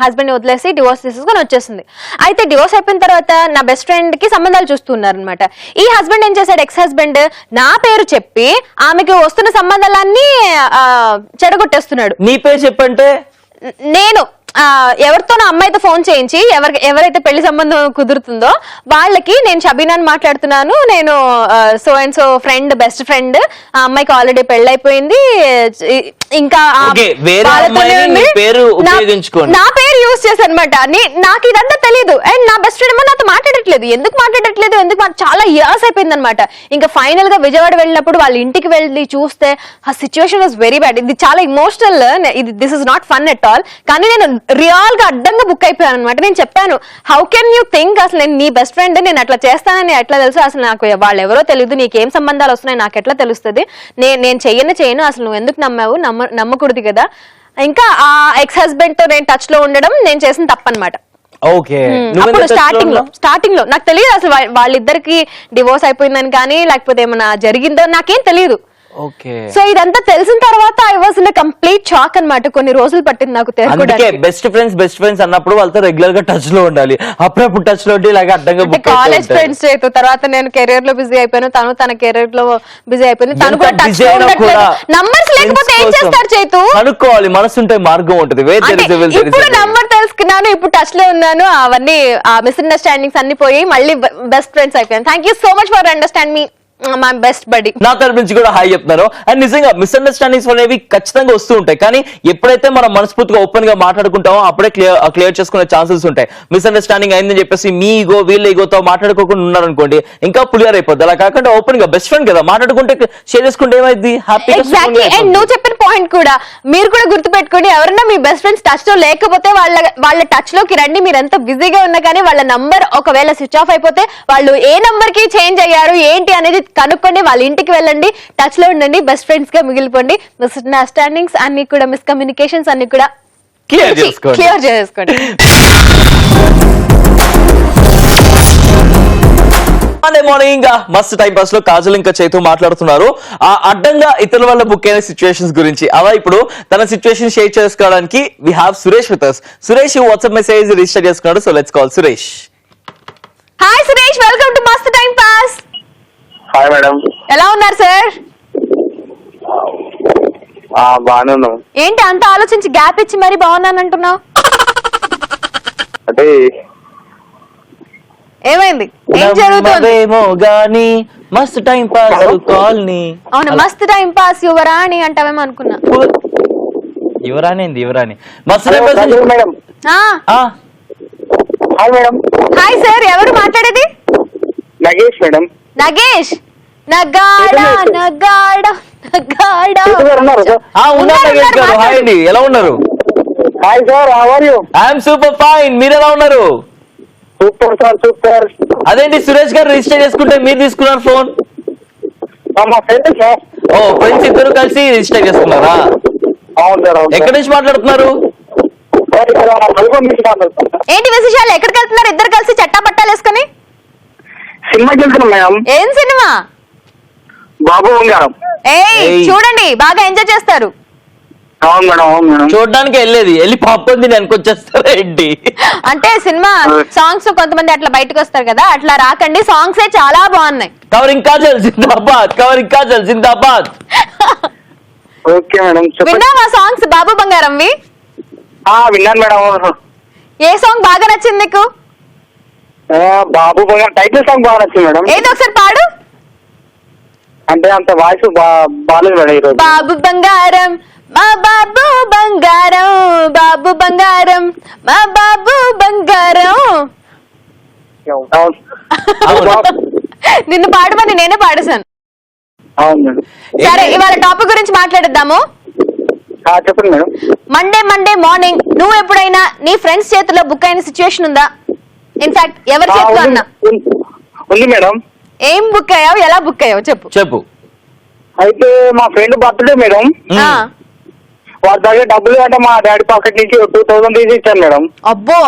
హస్బెండ్ వదిలేసి డివోర్స్ తీసుకొని వచ్చేసింది. అయితే డివోర్స్ అయిపోయిన తర్వాత నా బెస్ట్ ఫ్రెండ్ కి సంబంధాలు చూస్తున్నారు అనమాట. ఈ హస్బెండ్ ఏం చేశాడు, ఎక్స్ హస్బెండ్ నా పేరు చెప్పి ఆమెకి వస్తున్న సంబంధాలన్నీ చెడగొట్టేస్తున్నాడు. నీ పేరు చెప్పంటే నేను ఎవరితో నా అమ్మాయితో ఫోన్ చేయించి ఎవరైతే పెళ్లి సంబంధం కుదురుతుందో వాళ్ళకి నేను షబీనాని మాట్లాడుతున్నాను, నేను so and so friend, best friend, ఆ అమ్మాయికి ఆల్రెడీ పెళ్ళైపోయింది, ఇంకా నా పేరు యూజ్ చేశాను అనమాట. నాకు ఇదంతా తెలీదు. అండ్ నా బెస్ట్ ఫ్రెండ్ ఏమో నాతో మాట్లాడట్లేదు. ఎందుకు చాలా ఇయర్స్ అయిపోయింది అనమాట. ఇంకా ఫైనల్ గా విజయవాడ వెళ్ళినప్పుడు వాళ్ళ ఇంటికి వెళ్ళి చూస్తే ఆ సిచ్యువేషన్ వాజ్ వెరీ బ్యాడ్. ఇది చాలా emotional, this is not fun at all. కానీ నేను రియల్ గా అడ్డంగా బుక్ అయిపోయాను అనమాట. నేను చెప్పాను, హౌ కెన్ యూ థింక్, అసలు నేను నీ బెస్ట్ ఫ్రెండ్, నేను అట్లా చేస్తానని ఎట్లా తెలుసు, అసలు నాకు వాళ్ళు ఎవరో తెలియదు, నీకేం సంబంధాలు వస్తున్నాయి నాకు ఎట్లా తెలుస్తుంది, నేను చేయను, అసలు నువ్వు ఎందుకు నమ్మావు, నమ్మకూడదు కదా. ఇంకా ఆ ఎక్స్ హస్బెండ్ తో నేను టచ్ లో ఉండడం నేను చేసిన తప్పనమాట. అప్పుడు స్టార్టింగ్ లో నాకు తెలియదు అసలు వాళ్ళిద్దరికి డివోర్స్ అయిపోయిందని కానీ లేకపోతే ఏమైనా జరిగిందో నాకేం తెలియదు. సో ఇదంతా తెలిసిన తర్వాత I was in complete shock అన్నమాట. కొన్ని రోజులు పట్టింది నాకు తెలుసుకోవడానికి. బెస్ట్ ఫ్రెండ్స్ అన్నప్పుడు వాళ్ళతో రెగ్యులర్ గా టచ్ లో ఉండాలి, అప్పుడప్పుడు టచ్ లో ఉంటే ఇలాగ అడ్డంగా కాలేజ్ ఫ్రెండ్స్ చేతు. తర్వాత నేను కెరీర్ లో బిజీ అయిపోయాను, తను తన కెరీర్ లో బిజీ అయిపోయింది, తను కూడా టచ్ లో ఉండట్లేదు. నంబర్స్ లేకపోతే ఏం చేస్తారు చేతు? కనుక్కోవాలి, మనసుంటే మార్గం ఉంటుంది. ఇప్పుడు నంబర్ తెలుసుకున్నాను, ఇప్పుడు టచ్ లో ఉన్నాను, అవన్నీ మిస్అండర్స్టాండింగ్స్ అన్ని పోయి మళ్ళీ బెస్ట్ ఫ్రెండ్స్ అయిపోయాను. Thank you so much for understand me. My best buddy. నా తరపు నుంచి కూడా హాయ్ చెప్తున్నారు. అండ్ నిజంగా మిస్అండర్స్టాండింగ్స్ అనేవి ఖచ్చితంగా వస్తూ ఉంటాయి, కానీ ఎప్పుడైతే మనం మనస్ఫూర్తిగా ఓపెన్ గా మాట్లాడుకుంటామో అప్పుడే క్లియర్ చేసుకునే ఛాన్సెస్ ఉంటాయి. మిస్అండర్స్టాండింగ్ అయిందని చెప్పేసి మీ ఈగో వీళ్ళ ఈగోతో మాట్లాడుకోకుండా ఉన్నారనుకోండి ఇంకా క్లియర్ అయిపోద్ది. అలా కాకుండా ఓపెన్ గా బెస్ట్ ఫ్రెండ్ కదా మాట్లాడుకుంటే షేర్ చేసుకుంటే ఏమైంది హ్యాపీగా. ఎగ్జాక్ట్లీ. అండ్ నువ్వు చెప్పిన పాయింట్ కూడా మీరు కూడా గుర్తుపెట్టుకోండి, ఎవరైనా మీ బెస్ట్ ఫ్రెండ్స్ టచ్ లో లేకపోతే వాళ్ళ టచ్ లోకి రండి. మీరు ఎంత బిజీగా ఉన్నా కానీ వాళ్ళ నంబర్ ఒకవేళ స్విచ్ ఆఫ్ అయిపోతే వాళ్ళు ఏ నంబర్ కి చేంజ్ అయ్యారు ఏంటి అనేది కనుక్కోండి, వాళ్ళ ఇంటికి వెళ్ళండి, టచ్ లో ఉండండి, బెస్ట్ ఫ్రెండ్స్ గా మిగిలిపోండి. మిస్అండర్స్టాండింగ్స్ అన్ని కూడా మిస్కమ్యూనికేషన్స్ అన్ని కూడా క్లియర్ చేసుకోండి. అదే మార్నింగ్ మస్త్ టైం పాస్ లో కాజల్ ఇంకా చైతు మాట్లాడుతున్నారు ఆ అడ్డంగా ఇతరుల వల్ల బుక్ అయిన సిచ్యువేషన్స్ గురించి. అలా ఇప్పుడు తన సిచ్యువేషన్ షేర్ చేసుకోవడానికి we have Suresh with us. Suresh WhatsApp message register చేసుకున్నాడు, so let's call Suresh. Hi Suresh, welcome to Mast time pass. Hi madam. ఎలా ఉన్నారు సార్? బాగానే ఉన్నాం. ఏంటి అంత ఆలోచించి గ్యాప్ ఇచ్చి మరి బాగున్నానంటున్నావు? అంటే ఏమైంది, ఏం జరుగుతుంది? గాని మస్త్ టైం పాస్ కాల్ ని. అవును, మస్త్ టైం పాస్ యువరాణి అంటావేమో అనుకున్నా. యువరాణి మస్త్ time pass madam. Hi madam. Hi sir, ఎవరు మాట్లాడేది? నగేష్ మేడం. నగేష్. నగాడా నగాడా నగాడా. హాయ్ అండి, ఎలా ఉన్నారు? Hi sir, how are you? I'm super fine, మీరు ఎలా ఉన్నారు? Super sir, super. అదేంటి సురేష్ గారు రిజిస్టర్ చేసుకుంటే మీరు తీసుకున్నారు ఫోన్? మా ఫ్రెండ్ సార్. ఓ ఫ్రెండ్స్ ఇద్దరు కలిసి రిజిస్టర్ చేసుకున్నారా? అవును సార్. ఎక్కడి నుంచి మాట్లాడుతున్నారు? ఏంటి విశేషాలు? ఎక్కడికి వెళ్తున్నారు ఇద్దరు కలిసి చట్టా పట్టాలు వేసుకొని? సినిమాకి వెళ్తున్నాం మేడం. ఏం సినిమా? బాబు బంగారం. ఏయ్ చూడండి, బాగా ఎంజాయ్ చేస్తారు. అవును మేడం, అవును మేడం. చూడడానికి వెళ్ళి పాపం వెనకొచ్చేస్తారా ఏంటి? అంటే సినిమా సాంగ్స్ కొంతమంది అట్లా బయటకు వస్తారు కదా, అట్లా రాకండి, సాంగ్స్ చాలా బాగున్నాయి. కవరింగ్ కాజల్ జిందాబాద్, కవరింగ్ కాజల్ జిందాబాద్. Okay madam. విన్నావా సాంగ్స్ బాబు బంగారంవి? విన్నాను మేడం. ఏ సాంగ్ బాగా నచ్చింది నీకు? బాబు బంగారం టైటిల్ సాంగ్ బాగా నచ్చింది మేడం. ఏదో ఒకసారి పాడు. అంటే అంత వాయిస్ బాగాలేదు మేడం ఈరోజు. బాబు బంగారం మా బాబు బంగారం, బాబు బంగారం మా బాబు బంగారం. నిన్ను పాడమని నేనే పాడేశాను. అవును మేడం. సరే, ఇవాళ టాపిక్ గురించి మాట్లాడేద్దాము. చెప్పండి మేడం. మండే మార్నింగ్ నువ్వు ఎప్పుడైనా నీ ఫ్రెండ్స్ చేతిలో బుక్ అయిన సిచ్యువేషన్ ఉందా? ఇన్ఫాక్ట్ ఎవరి చేతిలో అన్నా? ఉంది మేడం. ఏం బుక్ అయ్యావు, ఎలా బుక్ అయ్యావు చెప్పు. అయితే మా ఫ్రెండ్ బర్త్డే మేడం. వాడి దగ్గర డబ్బులు అంటే మా డాడీ పాకెట్ నుంచి 2000 తీసి ఇచ్చాను మేడం. అబ్బో.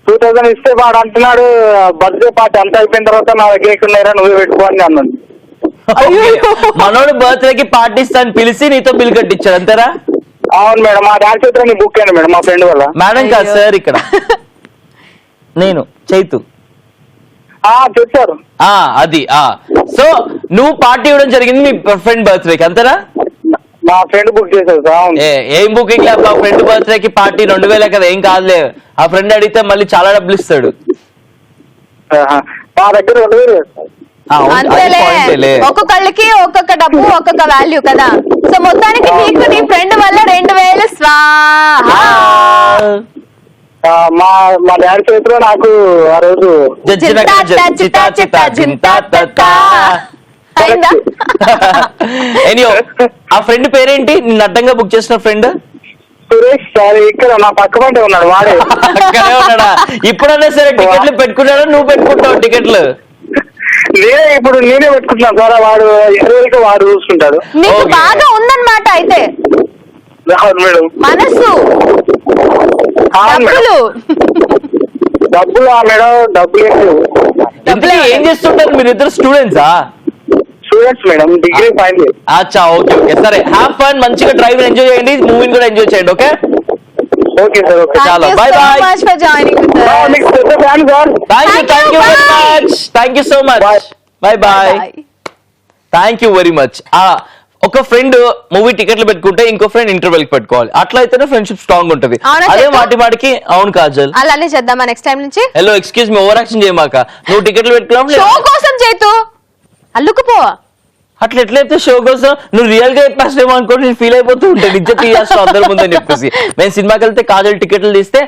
2000 ఇస్తే వాడు అంటున్నాడు బర్త్డే పార్టీ అంతా అయిపోయిన తర్వాత నా దగ్గర ఎక్కడున్నారా నువ్వే పెట్టుకో అని అన్నాడు. మనోడు బర్త్డేకి పార్టీ ఇస్తాను పిలిచి నీతో బిల్ కట్టించాడు అంతేరా? అవును మేడం, మా డాడీ చేతిలో బుక్ అయ్యాను మేడం మా ఫ్రెండ్ వల్ల. మేడం కాదు సార్, ఇక్కడ నేను చైతు చెప్పారు. అది సో నువ్వు పార్టీ ఇవ్వడం జరిగింది మీ ఫ్రెండ్ బర్త్డేకి అంతేనా? మా ఫ్రెండ్ బుక్ చేశారు సార్. ఏం బుకింగ్ లేదు, మా ఫ్రెండ్ బర్త్డేకి పార్టీ 2000 కదా, ఏం కాదులే. ఆ ఫ్రెండ్ అడిగితే మళ్ళీ చాలా డబ్బులు ఇస్తాడు. మా దగ్గర 2000. అంతేలే, ఒక్కొక్కళ్ళకి ఒక్కొక్క డబ్బు ఒక్కొక్క వాల్యూ కదా. సో మొత్తానికి నీకు నీ ఫ్రెండ్ వల్ల 2000 స్వాహా. మా డాడీ చేతిలో నాకు ఆ రోజు ఆ ఫ్రెండ్ పేరేంటి? నిన్ను అడ్డంగా బుక్ చేసిన ఫ్రెండ్ సురేష్ సార్. ఇక్కడ నా పక్క పంటే ఉన్నాడు వాడే. అక్కడే ఉన్నాడా? ఇప్పుడన్నా సరే టికెట్లు పెట్టుకున్నాడా? నువ్వు పెట్టుకుంటావు టికెట్లు? నేనే పెట్టుకుంటున్నాను సార్. వాడు ఎదురుగా వాడు చూసుకుంటాడు. నీకు బాగా ఉందన్నమాట అయితే మేడం మనసు. డబ్బులు డబ్బులు ఏం చేస్తుంటారు మీరిద్దరు? స్టూడెంట్సా? Students madam, degree final. అచ్చా, ఓకే సరే. హ్యావ్ ఫన్, మంచిగా డ్రైవ్ ఎంజాయ్ చేయండి, మూవీని కూడా ఎంజాయ్ చేయండి. Okay sir. ఓకే చాలా bye bye. Thank you so much. Bye bye. Thank you very much. ఒక ఫ్రెండ్ మూవీ టికెట్లు పెట్టుకుంటే ఇంకో ఫ్రెండ్ ఇంటర్వెల్ కి పెట్టుకోవాలి, అట్లా అయితేనే ఫ్రెండ్షిప్ స్ట్రాంగ్ ఉంటది. అదే మాటికి అవును కాజల్, అలానే చేద్దామా నెక్స్ట్ టైం నుంచి? Hello excuse me, over action చేయమాక. నువ్వు టికెట్లు పెట్టుకున్నావు షో కోసం చేతు. అల్లుకుపో. అట్లా ఎట్లయితే షో కోసం నువ్వు రియల్ గా చెప్పేస్తామో అనుకో, నేను ఫీల్ అయిపోతూ ఉంటాను నిజ తీయాల్సిన అందరి ముందని చెప్పేసి. మేము సినిమాకి వెళ్తే కాజల్ టికెట్లు తీస్తే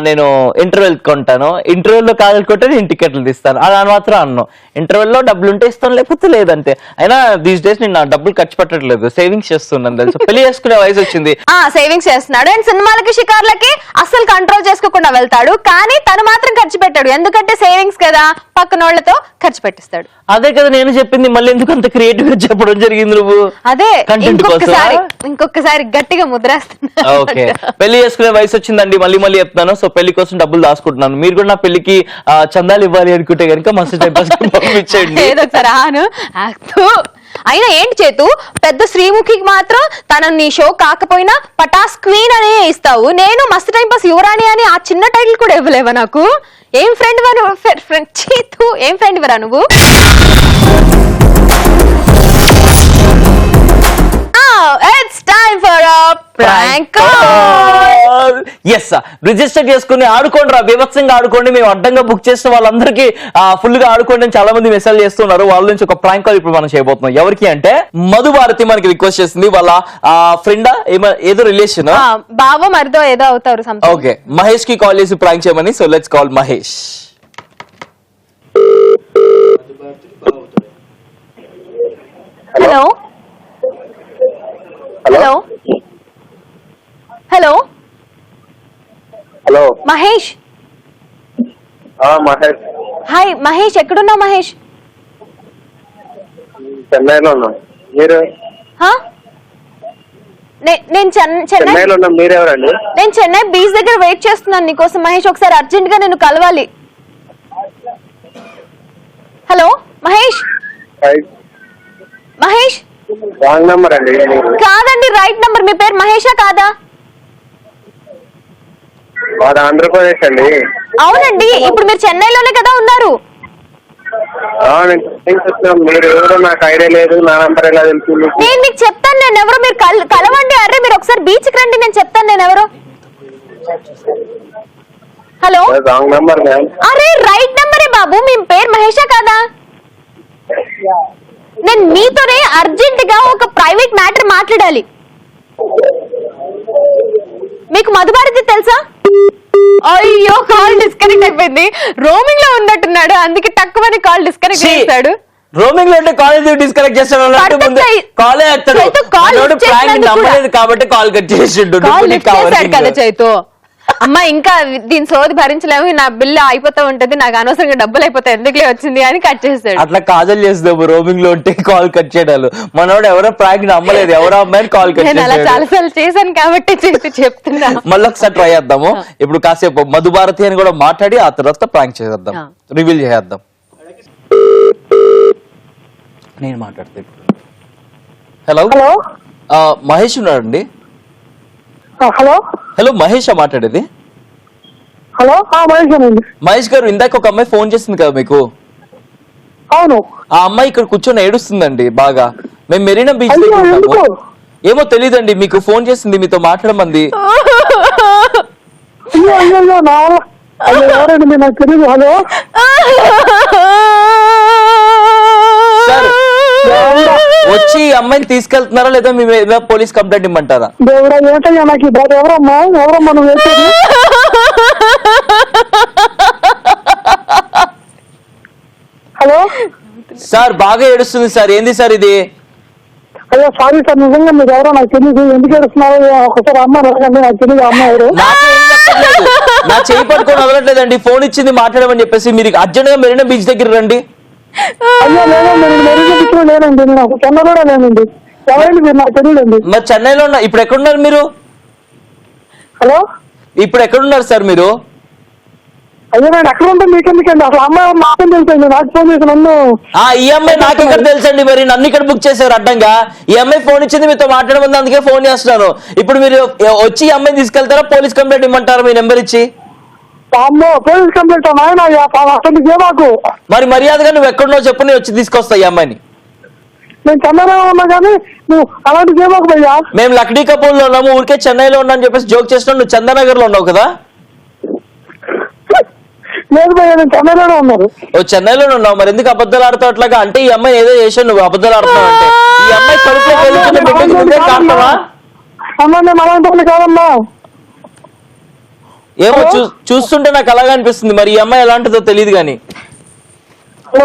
నేను ఇంటర్వెల్ కొంటాను, ఇంటర్వెల్ లో కాజల్ కొంటే నేను టికెట్లు తీస్తాను, అలా మాత్రం అన్నాను. ఇంటర్వెల్ లో డబ్బులు ఉంటే ఇస్తాను, లేకపోతే లేదంటే. అయినా దీస్ డేస్ నేను డబ్బులు ఖర్చు పెట్టట్లేదు, సేవింగ్స్ చేస్తున్నాను తెలుసు. పెళ్లి చేసుకునే వయసు వచ్చింది. సేవింగ్స్ చేస్తున్నాడు అండ్ సినిమాలకి షికార్లకి అస్సలు కంట్రోల్ చేసుకోకుండా వెళ్తాడు, కానీ తను మాత్రం ఖర్చు పెట్టాడు. ఎందుకంటే సేవింగ్స్ కదా, పక్కన వాళ్ళతో ఖర్చు పెట్టిస్తాడు. అదే కదా నేను చెప్పింది, మళ్ళీ ఎందుకు అంత క్రియేటివ్ గా చెప్పడం జరిగింది నువ్వు? అదే కంటెంట్ కోసం. ఇంకొకసారి గట్టిగా ముద్రేస్తున్నా. ఓకే, పెళ్లి చేసుకునే వయసు వచ్చిందండి, మళ్ళీ చెప్తాను. సో పెళ్లి కోసం డబ్బులు దాచుకుంటున్నాను. మీరు కూడా నా పెళ్లికి చందాలు ఇవ్వాలి అనుకుంటే కనుక మస్తు టైం పాస్ పంపించండి. అయినా ఏంటి చేతు, పెద్ద శ్రీముఖికి మాత్రం తనని షో కాకపోయినా పటాస్ క్వీన్ అనే ఇస్తావు, నేను మస్తు టైం పాస్ యువరాణి అని ఆ చిన్న టైటిల్ కూడా ఇవ్వలేవా నాకు? ఏం ఫ్రెండ్ చేతు, ఏం ఫ్రెండ్ ఇవరా నువ్వు? It's time for a prank call. Yes, register చేసుకుని ఆడుకోండి రా, బీభత్సంగా ఆడుకోండి. మేము అడ్డంగా బుక్ చేసిన వాళ్ళందరికీ ఫుల్ గా ఆడుకోండి అని చాలా మంది మెసేజ్ చేస్తున్నారు. వాళ్ళ నుంచి ఒక ప్రాంక్ కాల్ ఇప్పుడు మనం చేయబోతున్నాం. ఎవరికి అంటే మధు భారతి మనకి రిక్వెస్ట్ చేసింది. వాళ్ళ ఫ్రెండ్ ఏదో రిలేషన్, బావ మరిదో ఏదో అవుతారు. ఓకే, మహేష్ కి కాల్ చేసి ప్రాంక్ చేయమని. So let's call Mahesh. Hello hello hello hello Mahesh. Mahesh. Hi Mahesh, ఎక్కడున్నావు మహేష్? చెన్నైలో ఉన్నాం. మీరు? నేను చెన్నైలో ఉన్నాం. మీరెవరండి? నేను చెన్నై బీచ్ దగ్గర వెయిట్ చేస్తున్నాను నీకోసం మహేష్. ఒకసారి అర్జెంట్ గా నేను కలవాలి. Hello Mahesh. Mahesh wrong number అండి. కాదండి, రైట్ నంబర్. మీ పేరు మహేషా కాదా? మాది ఆంధ్రప్రదేశ్ అండి. అవునండి, ఇప్పుడు మీరు చెన్నైలోనే కదా ఉన్నారు? మీరు ఎవరో నాకు ఐడియా లేదు, నా నంబర్ ఎలా తెలుసు? నేను మీకు చెప్తాను నేను ఎవరో, మీరు కలవండి. అరే మీరు ఒకసారి బీచ్ కి రండి, నేను చెప్తాను నేను ఎవరో. Hello, wrong number. అరే రైట్ నంబరే బాబు, మీ పేరు మహేషా కాదా? నేను మీతోనే అర్జెంట్ గా ఒక ప్రైవేట్ మ్యాటర్ మాట్లాడాలి. మీకు మధుభారతి తెలుసా? అయ్యో, కాల్ డిస్కనెక్ట్ అయిపోయింది. రోమింగ్ లో ఉన్నట్టున్నాడు, అందుకే తక్కువని కాల్ డిస్కనెక్ట్ చేశాడు. రోమింగ్ లో ఉంటే కాలేజ్ డిస్కనెక్ట్ చేస్తాడు, కాలే నమ్మలేదు కాబట్టి కాల్ కట్ చేసిండు కదా చైతు. అమ్మా ఇంకా దీని సోది భరించలేము, నా బిల్లు అయిపోతా ఉంటది, నాకు అనవసరంగా డబ్బులు అయిపోతాయి, ఎందుకులే వచ్చింది అని కట్ చేస్తాడు. అట్లా కాజల్ చేస్తాము రోమింగ్ లో ఉంటే కాల్ కట్ చేయడాలు. మనోడు ఎవరో ప్రాంక్ నమ్మలేదు, ఎవరో అమ్మాయిని కాల్ కట్ నేను అలా చాలా సార్లు చేశాను కాబట్టి చెప్తున్నా. మళ్ళీ ఒకసారి ట్రై చేద్దాము. ఇప్పుడు కాసేపు మధు భారతి అని కూడా మాట్లాడి ఆ తర్వాత ప్రాంక్ చేద్దాం, రివీల్ చేద్దాం. నేను మాట్లాడతా. హలో మహేష్ ఉన్నాడండి? హలో హలో మహేష్ మాట్లాడేది? హలో మహేష్ గారు, ఇందాక ఒక అమ్మాయి ఫోన్ చేసింది కదా మీకు? అవును. ఆ అమ్మాయి ఇక్కడ కూర్చొని ఏడుస్తుందండి బాగా. మేము మెరీనా బీచ్ దగ్గర ఉన్నాము. ఏమో తెలీదండి, మీకు ఫోన్ చేసింది, మీతో మాట్లాడమంది. హలో సార్, వచ్చి అమ్మాయిని తీసుకెళ్తున్నారా లేదా మీ పోలీస్ కంప్లైంట్ ఇమ్మంటారా? హలో సార్, బాగా ఏడుస్తుంది సార్, ఏంది సార్ ఇది? అయ్యో సారీ సార్, నిజంగా మీరు ఎవరో నాకు తెలియదు, ఎందుకు ఏడుస్తున్నారు? ఒకసారి అమ్మ అడగండి, నాకు తెలియదు అమ్మ ఎవరు. నా చేయి పట్టుకొని వదలట్లేదండి, ఫోన్ ఇచ్చింది మాట్లాడమని చెప్పేసి. మీరు అర్జెంట్ గా మెరీనా బీచ్ దగ్గర రండి. అయ్యో లేదండి, నేను మెరీనా బీచ్ లో లేనండి, నేను ఒక చెన్నై కూడా లేనండి. ఎవరండి మీరు? నాకు తెలియదండి. మరి చెన్నైలో ఉన్నా, ఇప్పుడు ఎక్కడున్నారు మీరు? హలో, ఇప్పుడు ఎక్కడున్నారు సార్ మీరు? అయ్యో నేను ఎక్కడ ఉంటాను మీకెందుకండి? అసలు అమ్మాయి మాత్రం తెలుసండి, నాకు ఫోన్ చేసి నన్ను. ఈ అమ్మాయి నాకు ఇక్కడ తెలుసండి, మరి నన్ను ఇక్కడ బుక్ చేశారు అడ్డంగా. ఈ అమ్మాయి ఫోన్ ఇచ్చింది, మీతో మాట్లాడమంది, అందుకే ఫోన్ చేస్తున్నాను. ఇప్పుడు మీరు వచ్చి ఈ అమ్మాయిని తీసుకెళ్తారా, పోలీస్ కంప్లైంట్ ఇమ్మంటారా మీ నెంబర్ ఇచ్చి? అమ్మో, పోలీస్ కంప్లైంట్ మాకు. మరి మర్యాదగా నువ్వు ఎక్కడున్నావు చెప్పు, నేను వచ్చి తీసుకొస్తా ఈ అమ్మాయిని. నేను చెన్నైలో ఉన్నా కానీ నువ్వు అలాంటి చేయమాకు భయ్యా. మేము లక్డీ కపూర్ లో ఉన్నాము, ఊరికే చెన్నైలో ఉన్నా అని చెప్పేసి జోక్ చేస్తున్నావు. నువ్వు చందానగర్ లో ఉన్నావు కదా? లేదు భయ్యా, నేను చెన్నైలోనే ఉన్నారు. ఓ చెన్నైలోనే ఉన్నావు, మరి ఎందుకు అబద్ధాలు ఆడతావు అట్లాగా? అంటే ఈ అమ్మాయి ఏదో చేసావు, నువ్వు అబద్ధాలు ఆడుతున్నావు అంటే ఈ అమ్మాయి కడుపులో వెళ్తున్న బిడ్డకి నువ్వే కారణమా? అమ్మా నేను అలాంటి కాదమ్మా. ఏమో చూస్తుంటే నాకు అలాగే అనిపిస్తుంది, మరి ఈ అమ్మాయి ఎలాంటిదో తెలియదు కానీ.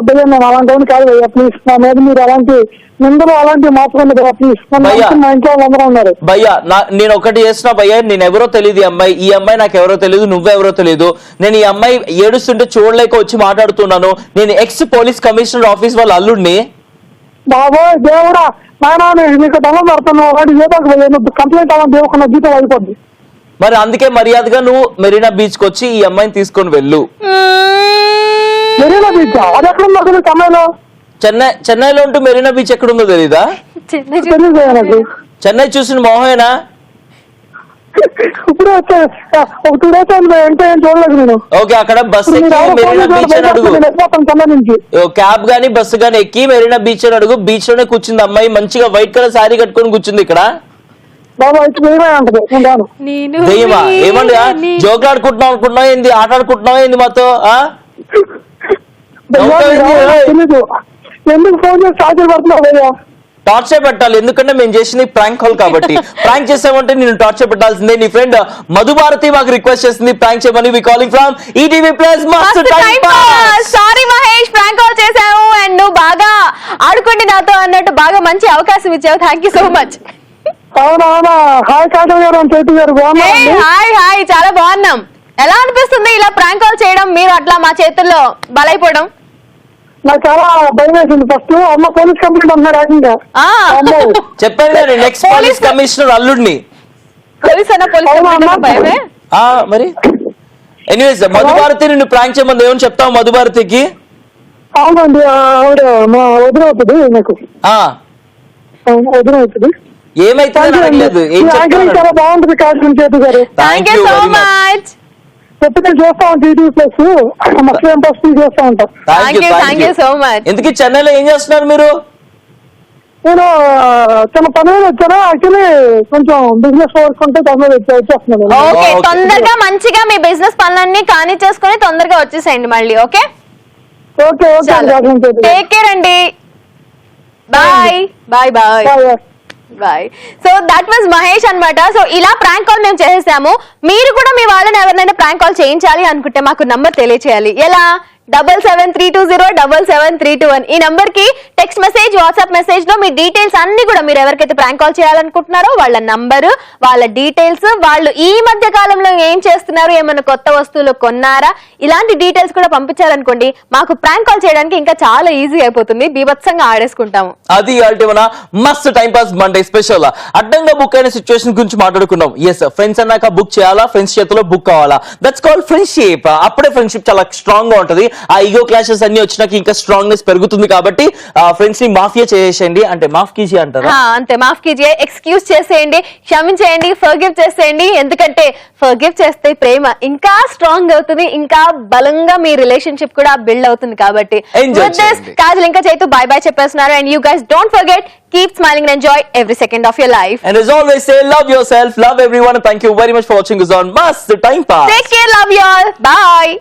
భయ్యా నేను అలాంటి కాదు భయ్యా, ప్లీజ్ నా మీద మీరు అలాంటి నిందలు అలాంటివి మాత్రమే కదా ప్లీజ్. మా ఇంట్లో వాళ్ళందరూ ఉన్నారు. భయ్యా నేను ఒకటి చేస్తున్నా భయ్యా, నేను ఎవరో తెలియదు ఈ అమ్మాయి, ఈ అమ్మాయి నాకు ఎవరో తెలియదు, నువ్వెవరో తెలియదు. నేను ఈ అమ్మాయి ఏడుస్తుంటే చూడలేక వచ్చి మాట్లాడుతున్నాను. నేను ఎక్స్ పోలీస్ కమిషనర్ ఆఫీస్ వాళ్ళ అల్లుడిని. బాబోయ్ దేవుడా, నాయనా నీకు దండం పెడుతున్నావు, ఒకటి చేద్దాం కంప్లైంట్ అవ్వాలి, దేవుకున్న జీతం అయిపోద్ది. మరి అందుకే మర్యాదగా నువ్వు మెరీనా బీచ్ కి వచ్చి ఈ అమ్మాయిని తీసుకొని వెళ్ళు. మెరీనా బీచ్ అది ఎక్కడ ఉందో చెన్నైలో? చెన్నైలో ఉంటూ మెరీనా బీచ్ ఎక్కడుందో తెలీదా? తెలియదు నాకు. చెన్నై చూసిన మోహేనా? ఇప్పుడు వచ్చే ఒక 2 days అంటే ఏం చూడలేదు నేను. ఓకే, అక్కడ బస్ ఎక్కి మెరీనా బీచ్ అని అడుగు. చెన్నై నుంచి క్యాబ్ గానీ బస్సు గానీ ఎక్కి మెరీనా బీచ్ అని అడుగు. బీచ్ లోనే కూర్చుంది అమ్మాయి, మంచిగా వైట్ కలర్ శారీ కట్టుకొని కూర్చుంది ఇక్కడ. బాబా అయితే దెయ్యమే ఉంటది. నేను రాను. దెయ్యమా? ఏమండి జోకులు ఆడుకుంటున్నావు అనుకుంటున్నావు ఏంది? ఆట ఆడుకుంటున్నావు ఏంది మాతో? తెలీదు ఎందుకు ఫోన్ చేసి టార్చర్ పడుతున్నావు భయ్యా? టార్చర్ పెట్టాలి, ఎందుకంటే మేము చేసింది ప్రాంక్ కాల్ కాబట్టి. ప్రాంక్ చేసామంటే నేను టార్చర్ పెట్టాల్సిందే. నీ ఫ్రెండ్ మధుభారతి మాకు రిక్వెస్ట్ చేసింది ప్రాంక్ చేయమని. వి కాలింగ్ ఫ్రమ్ ఈటీవీ ప్లస్ మస్త్ time pass. Sorry Mahesh, prank call చేసాము అండ్ నువ్వు బాగా ఆడుకోండి నాతో అన్నట్టు బాగా మంచి అవకాశం ఇచ్చావు. Thank you so much. అవునా, హాయ్ కాటల్ గారు అని చైతు గారు బాగున్నారండి? హాయ్ చాలా బాగున్నాం. ఎలా అనిపిస్తుంది ఇలా ప్రాంక్ కాల్ చేయడం, మీరు అట్లా మా చేతుల్లో బలైపోవడం? నాకు చాలా భయం వేసింది. ఫస్ట్ అమ్మ పోలీస్ కంప్లైంట్ అన్నారు ఏకంగా. చెప్పాను నేను నెక్స్ట్ పోలీస్ కమిషనర్ అల్లుడిని. పోలీస్ అన్న పోలీస్ భయమే. మరి ఎనీవేస్ మధుభారతి నిన్ను ప్రాంక్ చేయమని ఏమని చెప్తావు మధుభారతికి? అవునండి, ఆవిడ మా వదిన అవుతుంది నాకు. వదిన అవుతుంది. ఏమైతుంది చాలా బాగుంటుంది కాటల్ చైతు గారు. Thank you so much. ఎప్పుడు నేను చూస్తా ఉంటాను ఈటీవీ ప్లస్, మస్యం ఫస్ట్ చూస్తా ఉంటాం. Thank you so much. ఎందుకు చెన్నైలో ఏం చేస్తున్నారు మీరు? నేను చిన్న పని మీద వచ్చాను, యాక్చువల్లీ కొంచెం బిజినెస్ వర్క్ ఉంటే పని మీద వచ్చేస్తున్నాను. ఓకే, తొందరగా మంచిగా మీ బిజినెస్ పనులన్నీ కానీ చేసుకుని తొందరగా వచ్చేసేయండి మళ్ళీ. Okay okay okay, take care అండి. Bye bye bye bye. So that was Mahesh అన్నమాట. సో ఇలా ప్రాంక్ కాల్ మేము చేసేసాము. మీరు కూడా మీ వాళ్ళని ఎవరినైనా ప్రాంక్ కాల్ చేయించాలి అనుకుంటే మాకు నంబర్ తెలియచేయాలి. ఎలా? 7732077321 ఈ నంబర్ కి టెక్స్ట్ మెసేజ్, వాట్సాప్ మెసేజ్ లో మీ డీటెయిల్స్ అన్ని కూడా, మీరు ఎవరికైతే ప్రాంక్ కాల్ చేయాలనుకుంటున్నారో వాళ్ళ నంబరు, వాళ్ళ డీటెయిల్స్, వాళ్ళు ఈ మధ్య కాలంలో ఏం చేస్తున్నారు, ఏమైనా కొత్త వస్తువులు కొన్నారా, ఇలాంటి డీటెయిల్స్ కూడా పంపించారనుకోండి, మాకు ప్రాంక్ కాల్ చేయడానికి ఇంకా చాలా ఈజీ అయిపోతుంది. బీభత్సంగా ఆడేసుకుంటాము. అది మన మస్త్ టైం పాస్ మండే స్పెషల్. అడ్డంగా బుక్ అయిన సిచ్యువేషన్ గురించి మాట్లాడుకున్నాం. ఎస్, ఫ్రెండ్స్ అన్నాక బుక్ చేయాలా, ఫ్రెండ్స్ చేతిలో బుక్ కావాలా, దట్స్ కాల్డ్ ఫ్రెండ్షిప్. అప్పుడే ఫ్రెండ్షిప్ చాలా స్ట్రాంగ్ గా ఉంటది. ఆ ఈగో క్లాషెస్ అన్ని వచ్చినాక ఇంకా స్ట్రాంగ్నెస్ పెరుగుతుంది. కాబట్టి ఫ్రెండ్స్ ని మాఫియా చేసేయండి. అంటే మాఫ్ కీజీ అంటారా? అంతే, మాఫ్ కీజీ, ఎక్స్క్యూజ్ చేసేయండి, క్షమించేయండి, ఫర్గివ్ చేసేయండి. ఎందుకంటే ఫర్గివ్ చేస్తే ప్రేమ ఇంకా స్ట్రాంగ్ అవుతుంది, ఇంకా బలంగా మీ రిలేషన్షిప్ కూడా బిల్డ్ అవుతుంది. కాబట్టి కాజల్ ఇంకా చైతు బాయ్ బాయ్ చెప్పేస్తున్నారు. And you guys don't forget, keep smiling and enjoy every second of your life. And as always say, love yourself, love everyone, and thank you very much for watching us on Mast Time Pass. Take care, love you all. Bye.